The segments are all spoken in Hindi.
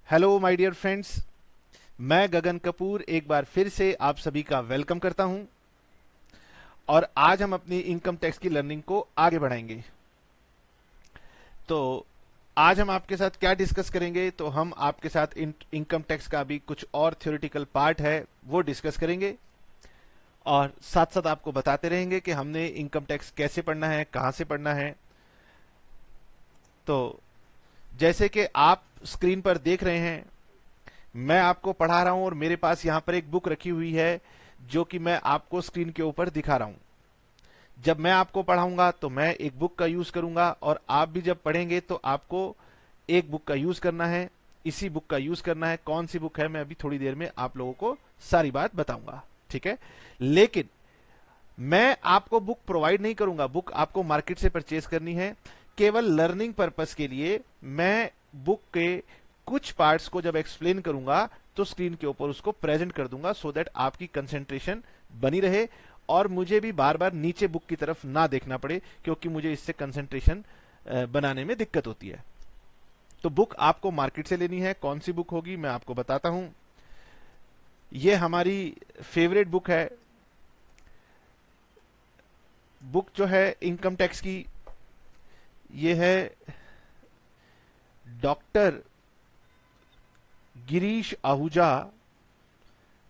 हेलो माय डियर फ्रेंड्स, मैं गगन कपूर एक बार फिर से आप सभी का वेलकम करता हूं और आज हम अपनी इनकम टैक्स की लर्निंग को आगे बढ़ाएंगे। तो आज हम आपके साथ क्या डिस्कस करेंगे, तो हम आपके साथ इनकम टैक्स का भी कुछ और थ्योरेटिकल पार्ट है वो डिस्कस करेंगे और साथ साथ आपको बताते रहेंगे कि हमने इनकम टैक्स कैसे पढ़ना है, कहां से पढ़ना है। तो जैसे कि आप स्क्रीन पर देख रहे हैं, मैं आपको पढ़ा रहा हूं और मेरे पास यहां पर एक बुक रखी हुई है जो कि मैं आपको स्क्रीन के ऊपर दिखा रहा हूं। जब मैं आपको पढ़ाऊंगा तो मैं एक बुक का यूज करूंगा और आप भी जब पढ़ेंगे तो आपको एक बुक का यूज करना है, इसी बुक का यूज करना है। कौन सी बुक है मैं अभी थोड़ी देर में आप लोगों को सारी बात बताऊंगा, ठीक है। लेकिन मैं आपको बुक प्रोवाइड नहीं करूंगा, बुक आपको मार्केट से परचेज करनी है। केवल लर्निंग पर्पस के लिए मैं बुक के कुछ पार्ट्स को जब एक्सप्लेन करूंगा तो स्क्रीन के ऊपर उसको प्रेजेंट कर दूंगा, सो दैट आपकी कंसेंट्रेशन बनी रहे और मुझे भी बार बार नीचे बुक की तरफ ना देखना पड़े, क्योंकि मुझे इससे कंसेंट्रेशन बनाने में दिक्कत होती है। तो बुक आपको मार्केट से लेनी है। कौन सी बुक होगी मैं आपको बताता हूं। ये हमारी फेवरेट बुक है। बुक जो है इनकम टैक्स की, ये है डॉक्टर गिरीश आहूजा,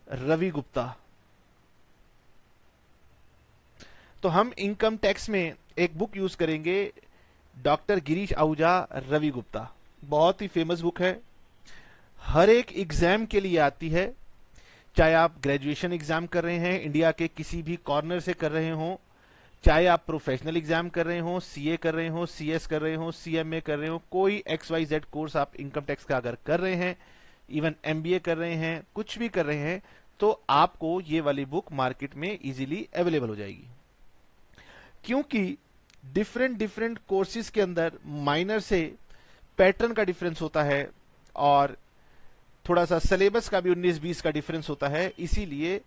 रवि गुप्ता। तो हम इनकम टैक्स में एक बुक यूज करेंगे, डॉक्टर गिरीश आहूजा, रवि गुप्ता। बहुत ही फेमस बुक है, हर एक एग्जाम के लिए आती है। चाहे आप ग्रेजुएशन एग्जाम कर रहे हैं, इंडिया के किसी भी कॉर्नर से कर रहे हो, चाहे आप प्रोफेशनल एग्जाम कर रहे हो, सीए कर रहे हो, सीएस कर रहे हो, सीएमए कर रहे हो, कोई XYZ कोर्स आप इनकम टैक्स का अगर कर रहे हैं, इवन एमबीए कर रहे हैं, कुछ भी कर रहे हैं, तो आपको ये वाली बुक मार्केट में इजीली अवेलेबल हो जाएगी। क्योंकि डिफरेंट डिफरेंट कोर्सेज के अंदर माइनर से पैटर्न का डिफरेंस होता है और थोड़ा सा सिलेबस का भी 19-20 का डिफरेंस होता है, इसीलिए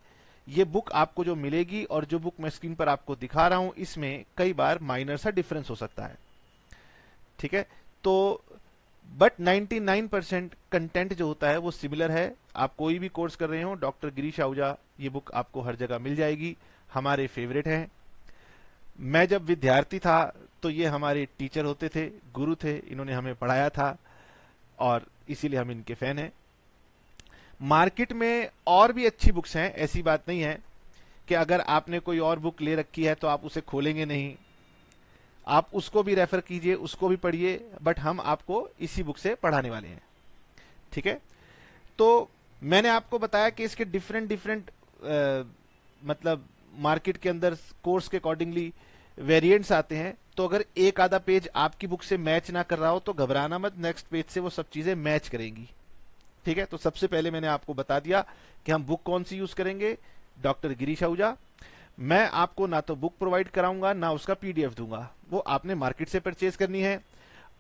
ये बुक आपको जो मिलेगी और जो बुक मैं स्क्रीन पर आपको दिखा रहा हूं, इसमें कई बार माइनर सा डिफरेंस हो सकता है, ठीक है। तो बट 99% कंटेंट जो होता है वो सिमिलर है। आप कोई भी कोर्स कर रहे हो, डॉक्टर गिरीश आहूजा, ये बुक आपको हर जगह मिल जाएगी। हमारे फेवरेट हैं। मैं जब विद्यार्थी था तो ये हमारे टीचर होते थे, गुरु थे, इन्होंने हमें पढ़ाया था और इसीलिए हम इनके फैन हैं। मार्केट में और भी अच्छी बुक्स हैं, ऐसी बात नहीं है कि अगर आपने कोई और बुक ले रखी है तो आप उसे खोलेंगे नहीं। आप उसको भी रेफर कीजिए, उसको भी पढ़िए, बट हम आपको इसी बुक से पढ़ाने वाले हैं, ठीक है। तो मैंने आपको बताया कि इसके डिफरेंट डिफरेंट मतलब मार्केट के अंदर कोर्स के अकॉर्डिंगली वेरिएंट्स आते हैं। तो अगर एक आधा पेज आपकी बुक से मैच ना कर रहा हो तो घबराना मत, नेक्स्ट पेज से वो सब चीजें मैच करेंगी, ठीक है। तो सबसे पहले मैंने आपको बता दिया कि हम बुक कौन सी यूज करेंगे, डॉक्टर गिरीश आहूजा। मैं आपको ना तो बुक प्रोवाइड कराऊंगा ना उसका पीडीएफ दूंगा, वो आपने मार्केट से परचेज करनी है।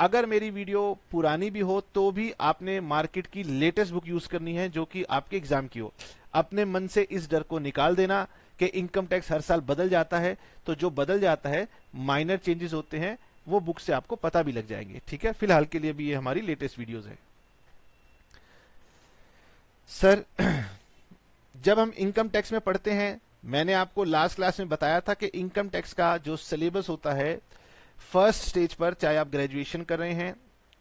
अगर मेरी वीडियो पुरानी भी हो तो भी आपने मार्केट की लेटेस्ट बुक यूज करनी है जो कि आपके एग्जाम की हो। अपने मन से इस डर को निकाल देना कि इनकम टैक्स हर साल बदल जाता है, तो जो बदल जाता है माइनर चेंजेस होते हैं वो बुक से आपको पता भी लग जाएंगे, ठीक है। फिलहाल के लिए भी ये हमारी लेटेस्ट वीडियोस है। सर जब हम इनकम टैक्स में पढ़ते हैं, मैंने आपको लास्ट क्लास में बताया था कि इनकम टैक्स का जो सिलेबस होता है फर्स्ट स्टेज पर, चाहे आप ग्रेजुएशन कर रहे हैं,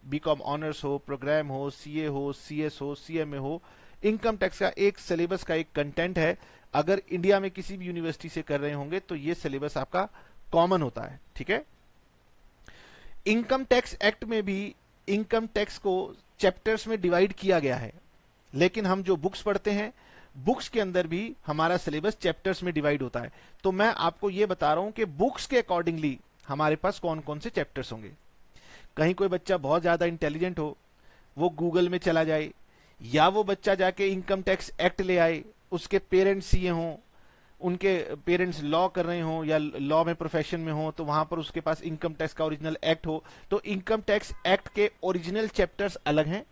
बीकॉम ऑनर्स हो, प्रोग्राम हो, सीए हो, सीएस हो, सीएमए हो, इनकम टैक्स का एक सिलेबस का एक कंटेंट है। अगर इंडिया में किसी भी यूनिवर्सिटी से कर रहे होंगे तो ये सिलेबस आपका कॉमन होता है, ठीक है। इनकम टैक्स एक्ट में भी इनकम टैक्स को चैप्टर्स में डिवाइड किया गया है, लेकिन हम जो बुक्स पढ़ते हैं, बुक्स के अंदर भी हमारा सिलेबस चैप्टर्स में डिवाइड होता है। तो मैं आपको यह बता रहा हूं कि बुक्स के अकॉर्डिंगली हमारे पास कौन कौन से चैप्टर्स होंगे। कहीं कोई बच्चा बहुत ज्यादा इंटेलिजेंट हो, वो गूगल में चला जाए, या वो बच्चा जाके इनकम टैक्स एक्ट ले आए, उसके पेरेंट्स सीए हों, उनके पेरेंट्स लॉ कर रहे हों या लॉ में प्रोफेशन में हो, तो वहां पर उसके पास इनकम टैक्स का ओरिजिनल एक्ट हो। तो इनकम टैक्स एक्ट के ओरिजिनल चैप्टर्स अलग हैं,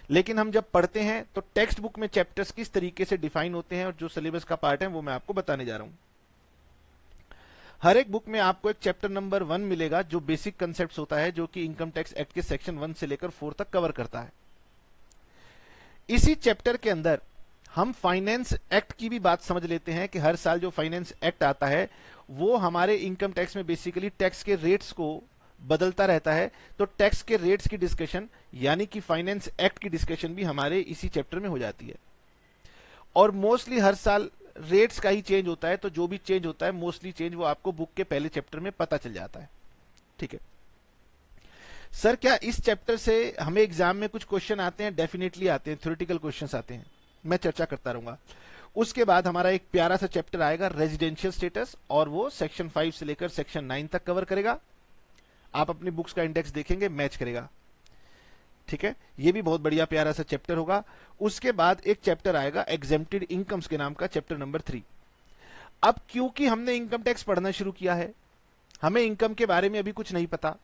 लेकिन हम जब पढ़ते हैं तो टेक्स्ट बुक में चैप्टर्स किस तरीके से डिफाइन होते हैं और जो सिलेबस का पार्ट है वो मैं आपको बताने जा रहा हूं। हर एक बुक में आपको एक चैप्टर नंबर 1 मिलेगा जो बेसिक कंसेप्ट होता है, जो कि इनकम टैक्स एक्ट के सेक्शन 1 से लेकर 4 तक कवर करता है। इसी चैप्टर के अंदर हम फाइनेंस एक्ट की भी बात समझ लेते हैं कि हर साल जो फाइनेंस एक्ट आता है वो हमारे इनकम टैक्स में बेसिकली टैक्स के रेट्स को बदलता रहता है। तो टैक्स के रेट्स की डिस्कशन यानी कि फाइनेंस एक्ट की डिस्कशन भी हमारे इसी चैप्टर में हो जाती है। और मोस्टली हर साल रेट्स का ही चेंज होता है, तो जो भी चेंज होता है मोस्टली चेंज वो आपको बुक के पहले चैप्टर में पता चल जाता है। ठीक है सर, क्या इस चैप्टर से हमें एग्जाम में कुछ क्वेश्चन आते हैं? डेफिनेटली आते हैं, थ्योरेटिकल क्वेश्चंस आते हैं, मैं चर्चा करता रहूंगा। उसके बाद हमारा एक प्यारा सा चैप्टर आएगा रेजिडेंशियल स्टेटस, और वो सेक्शन 5 से लेकर सेक्शन 9 तक कवर करेगा। आप अपनी बुक्स का इंडेक्स देखेंगे, मैच करेगा। ठीक है, ये भी बहुत बढ़िया प्यारा सा चैप्टर होगा। उसके बाद एक चैप्टर आएगा एग्जेम्प्टेड इनकम्स के नाम का, चैप्टर नंबर 3। अब क्योंकि हमने इनकम टैक्स पढ़ना शुरू किया है, हमें इनकम के बारे में अभी कुछ नहीं पता,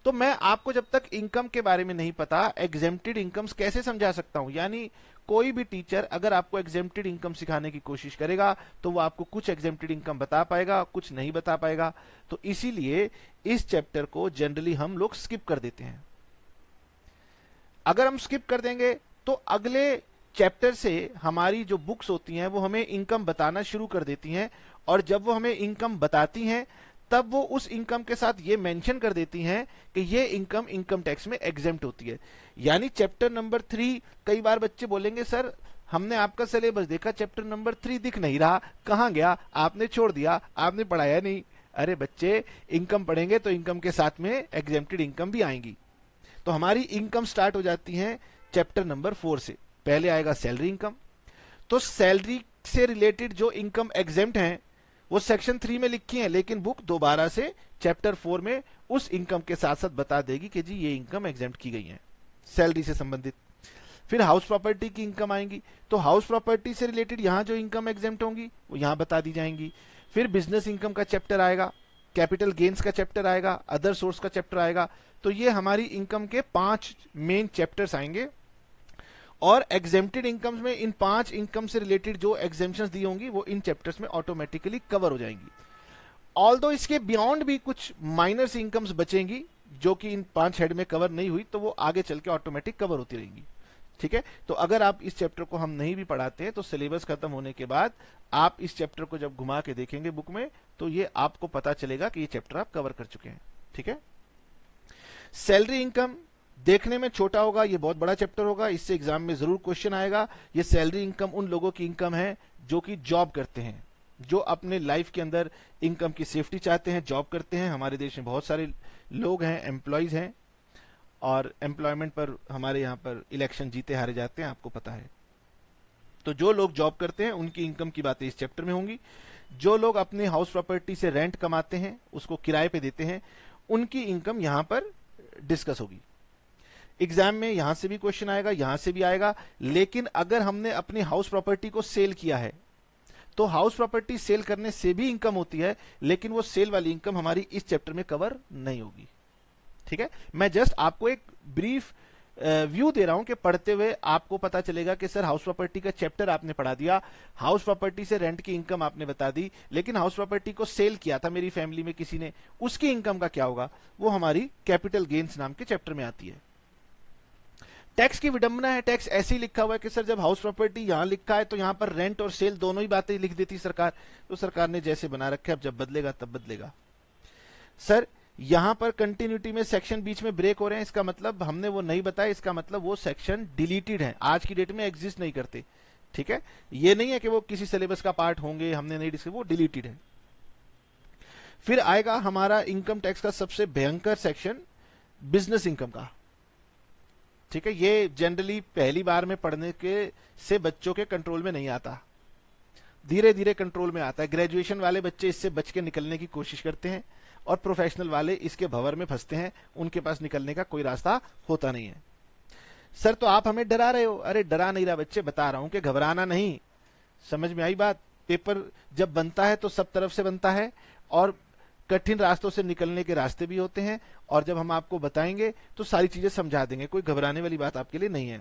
तो मैं आपको जब तक इनकम के बारे में नहीं पता एग्जेम्प्टेड इनकम्स कैसे समझा सकता हूं। यानी कोई भी टीचर अगर आपको एग्जेम्प्टेड इनकम सिखाने की कोशिश करेगा तो वो आपको कुछ एग्जेम्प्टेड इनकम बता पाएगा, कुछ नहीं बता पाएगा। तो इसीलिए इस चैप्टर को जनरली हम लोग स्किप कर देते हैं। अगर हम स्किप कर देंगे तो अगले चैप्टर से हमारी जो बुक्स होती हैं वो हमें इनकम बताना शुरू कर देती हैं, और जब वो हमें इनकम बताती हैं तब वो उस इनकम के साथ ये मेंशन कर देती हैं कि ये इनकम इनकम टैक्स में एग्जेम्प्ट होती है। यानी चैप्टर नंबर 3, कई बार बच्चे बोलेंगे सर हमने आपका सिलेबस देखा, चैप्टर नंबर 3 दिख नहीं रहा, कहां गया, आपने छोड़ दिया, आपने पढ़ाया नहीं। अरे बच्चे, इनकम पढ़ेंगे तो इनकम के साथ में एग्जेम्प्टेड इनकम भी आएंगी। तो हमारी इनकम स्टार्ट हो जाती है चैप्टर नंबर 4 से। पहले आएगा सैलरी इनकम। तो सैलरी से रिलेटेड जो इनकम एग्जेम्प्ट हैं वो सेक्शन 3 में लिखी है, लेकिन बुक दोबारा से चैप्टर 4 में उस इनकम के साथ साथ बता देगी कि जी ये इनकम एग्जेम्प्ट की गई है सैलरी से संबंधित। फिर हाउस प्रॉपर्टी की इनकम आएंगी, तो हाउस प्रॉपर्टी से रिलेटेड यहां जो इनकम एग्जेम्प्ट होंगी वो यहां बता दी जाएंगी। फिर बिजनेस इनकम का चैप्टर आएगा, कैपिटल गेन्स का चैप्टर आएगा, अदर सोर्स का चैप्टर आएगा। तो ये हमारी इनकम के 5 मेन चैप्टर्स आएंगे, और एग्जेम्प्टेड इनकम्स में इन 5 इनकम से रिलेटेड जो एग्जेम्पशंस दी होंगी वो इन चैप्टर्स में ऑटोमेटिकली कवर हो जाएंगी। ऑल्दो इसके बियॉन्ड भी कुछ माइनर सी इनकम्स बचेंगी जो कि इन 5 हेड में कवर नहीं हुई, तो वो आगे चल के ऑटोमेटिक कवर होती रहेंगी। ठीक है, तो अगर आप इस चैप्टर को हम नहीं भी पढ़ाते हैं तो सिलेबस खत्म होने के बाद आप इस चैप्टर को जब घुमा के देखेंगे बुक में तो ये आपको पता चलेगा कि ये चैप्टर आप कवर कर चुके हैं। ठीक है, सैलरी इनकम देखने में छोटा होगा, ये बहुत बड़ा चैप्टर होगा, इससे एग्जाम में जरूर क्वेश्चन आएगा। ये सैलरी इनकम उन लोगों की इनकम है जो कि जॉब करते हैं, जो अपने लाइफ के अंदर इनकम की सेफ्टी चाहते हैं, जॉब करते हैं। हमारे देश में बहुत सारे लोग हैं, एम्प्लॉयज हैं, और एम्प्लॉयमेंट पर हमारे यहाँ पर इलेक्शन जीते हारे जाते हैं, आपको पता है। तो जो लोग जॉब करते हैं उनकी इनकम की बातें इस चैप्टर में होंगी। जो लोग अपने हाउस प्रॉपर्टी से रेंट कमाते हैं, उसको किराए पे देते हैं, उनकी इनकम यहां पर डिस्कस होगी। एग्जाम में यहां से भी क्वेश्चन आएगा, यहां से भी आएगा। लेकिन अगर हमने अपनी हाउस प्रॉपर्टी को सेल किया है तो हाउस प्रॉपर्टी सेल करने से भी इनकम होती है, लेकिन वो सेल वाली इनकम हमारी इस चैप्टर में कवर नहीं होगी। ठीक है, मैं जस्ट आपको एक ब्रीफ व्यू दे रहा हूं कि पढ़ते हुए आपको पता चलेगा कि सर हाउस प्रॉपर्टी का चैप्टर आपने पढ़ा दिया, हाउस प्रॉपर्टी से रेंट की इनकम आपने बता दी, लेकिन हाउस प्रॉपर्टी को सेल किया था मेरी फैमिली में किसी ने, उसकी इनकम का क्या होगा, वो हमारी कैपिटल गेन्स नाम के चैप्टर में आती है। टैक्स की विडंबना है, टैक्स ऐसे ही लिखा हुआ है कि सर जब हाउस प्रॉपर्टी यहां लिखा है तो यहां पर रेंट और सेल दोनों ही बातें लिख देती सरकार, तो सरकार ने जैसे बना रखा है, अब जब बदलेगा तब बदलेगा। सर यहां पर कंटिन्यूटी में सेक्शन बीच में ब्रेक हो रहे हैं, इसका मतलब हमने वो नहीं बताया, इसका मतलब वो सेक्शन डिलीटेड है, आज की डेट में एग्जिस्ट नहीं करते। ठीक है, ये नहीं है कि वो किसी सिलेबस का पार्ट होंगे, हमने नहीं डिस्कस, वो डिलीटेड है। फिर आएगा हमारा इनकम टैक्स का सबसे भयंकर सेक्शन, बिजनेस इनकम का। ठीक है, ये जनरली पहली बार में पढ़ने के से बच्चों के कंट्रोल में नहीं आता, धीरे धीरे कंट्रोल में आता है। ग्रेजुएशन वाले बच्चे इससे बच के निकलने की कोशिश करते हैं, और प्रोफेशनल वाले इसके भंवर में फंसते हैं, उनके पास निकलने का कोई रास्ता होता नहीं है। सर तो आप हमें डरा रहे हो, अरे डरा नहीं रहा बच्चे, बता रहा हूं कि घबराना नहीं। समझ में आई बात? पेपर जब बनता है तो सब तरफ से बनता है, और कठिन रास्तों से निकलने के रास्ते भी होते हैं, और जब हम आपको बताएंगे तो सारी चीजें समझा देंगे, कोई घबराने वाली बात आपके लिए नहीं है।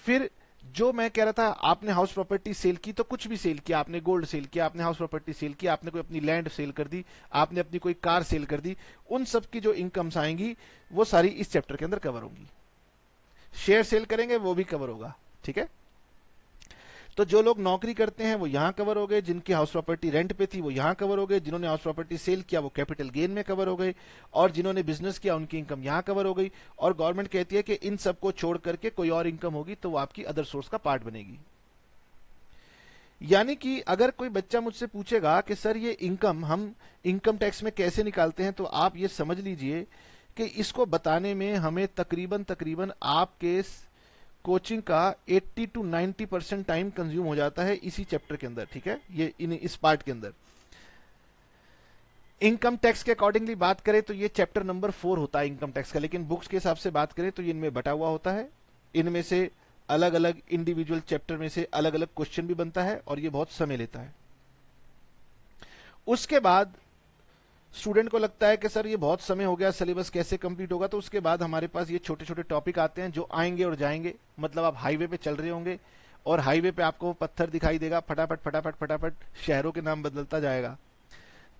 फिर जो मैं कह रहा था, आपने हाउस प्रॉपर्टी सेल की तो कुछ भी सेल किया, आपने गोल्ड सेल किया, आपने हाउस प्रॉपर्टी सेल किया, आपने कोई अपनी लैंड सेल कर दी, आपने अपनी कोई कार सेल कर दी, उन सब की जो इनकम्स आएंगी वो सारी इस चैप्टर के अंदर कवर होंगी। शेयर सेल करेंगे वो भी कवर होगा। ठीक है। तो जो लोग नौकरी करते हैं वो यहां कवर हो गए, जिनकी हाउस प्रॉपर्टी रेंट पे थी वो यहां कवर हो गए, जिन्होंने हाउस प्रॉपर्टी सेल किया वो कैपिटल गेन में कवर हो गए, और जिन्होंने बिजनेस किया उनकी इनकम यहां कवर हो गई। और गवर्नमेंट कहती है कि इन सबको छोड़ करके कोई और इनकम होगी तो वो आपकी अदर सोर्स का पार्ट बनेगी। यानी कि अगर कोई बच्चा मुझसे पूछेगा कि सर ये इनकम हम इनकम टैक्स में कैसे निकालते हैं, तो आप ये समझ लीजिए कि इसको बताने में हमें तकरीबन तकरीबन आपके कोचिंग का 80 to 90% टाइम कंज्यूम हो जाता है इसी चैप्टर के अंदर, ठीक है, ये इस पार्ट के अंदर। इनकम टैक्स के अकॉर्डिंगली बात करें तो ये चैप्टर नंबर 4 होता है इनकम टैक्स का, लेकिन बुक्स के हिसाब से बात करें तो ये इनमें बटा हुआ होता है। इनमें से अलग अलग इंडिविजुअल चैप्टर में से अलग अलग क्वेश्चन भी बनता है और ये बहुत समय लेता है। उसके बाद स्टूडेंट को लगता है कि सर ये बहुत समय हो गया, सिलेबस कैसे कंप्लीट होगा, तो उसके बाद हमारे पास ये छोटे छोटे टॉपिक आते हैं जो आएंगे और जाएंगे। मतलब आप हाईवे पे चल रहे होंगे और हाईवे पे आपको पत्थर दिखाई देगा, फटाफट फटाफट फटाफट शहरों के नाम बदलता जाएगा।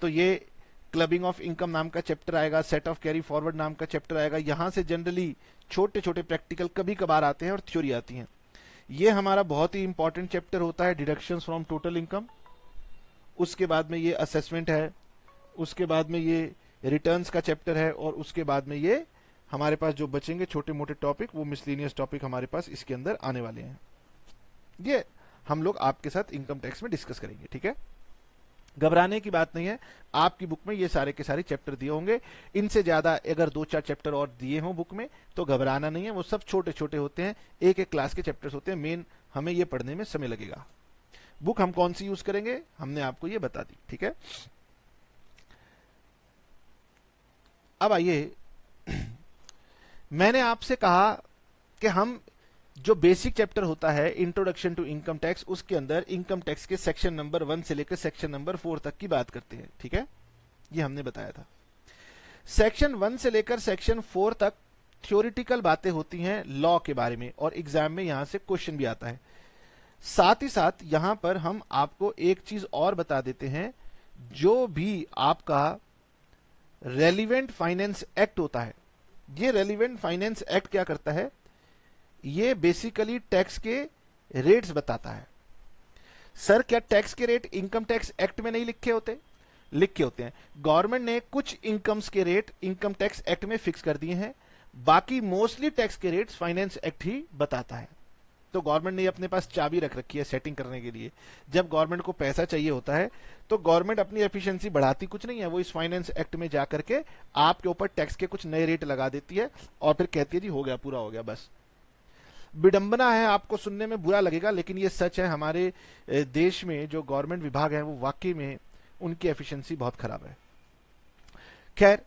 तो ये क्लबिंग ऑफ इनकम नाम का चैप्टर आएगा, सेट ऑफ कैरी फॉरवर्ड नाम का चैप्टर आएगा। यहां से जनरली छोटे छोटे प्रैक्टिकल कभी कभार आते हैं और थ्योरी आती है। ये हमारा बहुत ही इंपॉर्टेंट चैप्टर होता है, डिडक्शंस फ्रॉम टोटल इनकम। उसके बाद में ये असेसमेंट है, उसके बाद में ये रिटर्न्स का चैप्टर है, और उसके बाद में ये हमारे पास जो बचेंगे छोटे मोटे टॉपिक वो मिसलिनियस टॉपिक हमारे पास इसके अंदर आने वाले हैं। ये हम लोग आपके साथ इनकम टैक्स में डिस्कस करेंगे, ठीक है। घबराने की बात नहीं है, आपकी बुक में ये सारे के सारे चैप्टर दिए होंगे। इनसे ज्यादा अगर 2-4 चैप्टर और दिए हों बुक में तो घबराना नहीं है, वो सब छोटे छोटे होते हैं, एक एक क्लास के चैप्टर्स होते हैं। मेन हमें ये पढ़ने में समय लगेगा। बुक हम कौन सी यूज करेंगे हमने आपको ये बता दी, ठीक है। अब आइए, मैंने आपसे कहा कि हम जो बेसिक चैप्टर होता है इंट्रोडक्शन टू इनकम टैक्स, उसके अंदर इनकम टैक्स के सेक्शन नंबर 1 से लेकर सेक्शन नंबर 4 तक की बात करते हैं, ठीक है। ये हमने बताया था। सेक्शन 1 से लेकर सेक्शन 4 तक थ्योरेटिकल बातें होती हैं लॉ के बारे में, और एग्जाम में यहां से क्वेश्चन भी आता है। साथ ही साथ यहां पर हम आपको एक चीज और बता देते हैं, जो भी आपका रेलिवेंट फाइनेंस एक्ट होता है, ये रेलिवेंट फाइनेंस एक्ट क्या करता है, ये बेसिकली टैक्स के रेट्स बताता है। सर क्या टैक्स के रेट इनकम टैक्स एक्ट में नहीं लिखे होते? लिखे होते हैं। गवर्नमेंट ने कुछ इनकम्स के रेट इनकम टैक्स एक्ट में फिक्स कर दिए हैं, बाकी मोस्टली टैक्स के रेट्स फाइनेंस एक्ट ही बताता है। तो गवर्नमेंट ने अपने पास चाबी रख रखी है सेटिंग करने के लिए। जब गवर्नमेंट को पैसा चाहिए होता है तो गवर्नमेंट अपनी एफिशिएंसी बढ़ाती कुछ नहीं है, वो इस फाइनेंस एक्ट में जाकर के आपके ऊपर टैक्स के कुछ नए रेट लगा देती है और फिर कहती है जी हो गया, पूरा हो गया। बस विडंबना है, आपको सुनने में बुरा लगेगा, लेकिन ये सच है। हमारे देश में जो गवर्नमेंट विभाग है वो वाकई में उनकी एफिशिएंसी बहुत खराब है। खैर,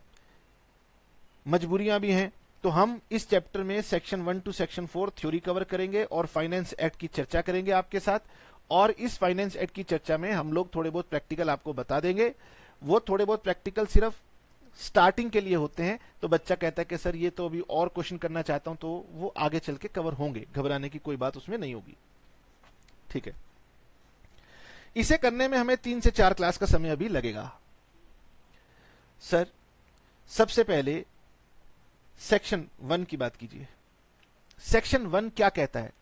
मजबूरियां भी हैं, तो हम इस चैप्टर में section 1 to section 4 theory cover करेंगे और फाइनेंस एक्ट की चर्चा करेंगे आपके साथ। और इस फाइनेंस एक्ट की चर्चा में हम लोग थोड़े बहुत प्रैक्टिकल आपको बता देंगे। वो थोड़े बहुत प्रैक्टिकल सिर्फ स्टार्टिंग के लिए होते हैं, तो बच्चा कहता है कि सर ये तो अभी और क्वेश्चन करना चाहता हूं, तो वो आगे चल के कवर होंगे, घबराने की कोई बात उसमें नहीं होगी, ठीक है। इसे करने में हमें 3 से 4 क्लास का समय अभी लगेगा। सर सबसे पहले सेक्शन 1 की बात कीजिए। सेक्शन 1 क्या कहता है?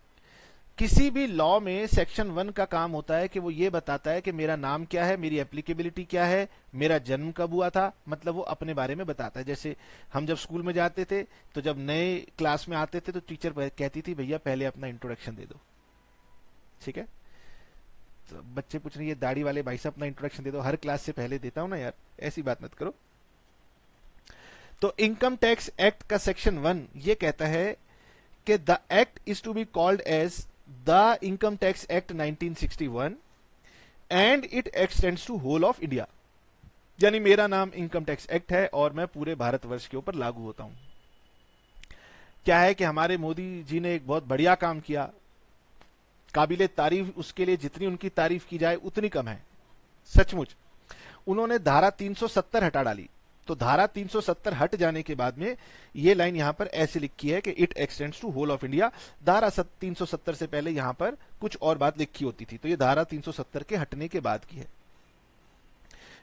किसी भी लॉ में सेक्शन 1 का काम होता है कि वो ये बताता है कि मेरा नाम क्या है, मेरी एप्लीकेबिलिटी क्या है, मेरा जन्म कब हुआ था, मतलब वो अपने बारे में बताता है। जैसे हम जब स्कूल में जाते थे तो जब नए क्लास में आते थे तो टीचर कहती थी भैया पहले अपना इंट्रोडक्शन दे दो, ठीक है। तो बच्चे पूछ रहे ये दाढ़ी वाले भाई साहब अपना इंट्रोडक्शन दे दो, हर क्लास से पहले देता हूं ना यार, ऐसी बात मत करो। तो इनकम टैक्स एक्ट का सेक्शन 1 ये कहता है कि the act is to be called as the income tax act 1961 and it extends to whole of India. यानी मेरा नाम इनकम टैक्स एक्ट है और मैं पूरे भारतवर्ष के ऊपर लागू होता हूं। क्या है कि हमारे मोदी जी ने एक बहुत बढ़िया काम किया, काबिले तारीफ, उसके लिए जितनी उनकी तारीफ की जाए उतनी कम है। सचमुच उन्होंने धारा 370 हटा डाली। तो धारा 370 हट जाने के बाद में ये लाइन यहां पर ऐसे लिखी है कि it extends to whole of India. धारा 370 से पहले यहां पर कुछ और बात लिखी होती थी, तो ये धारा 370 के हटने के बाद की है।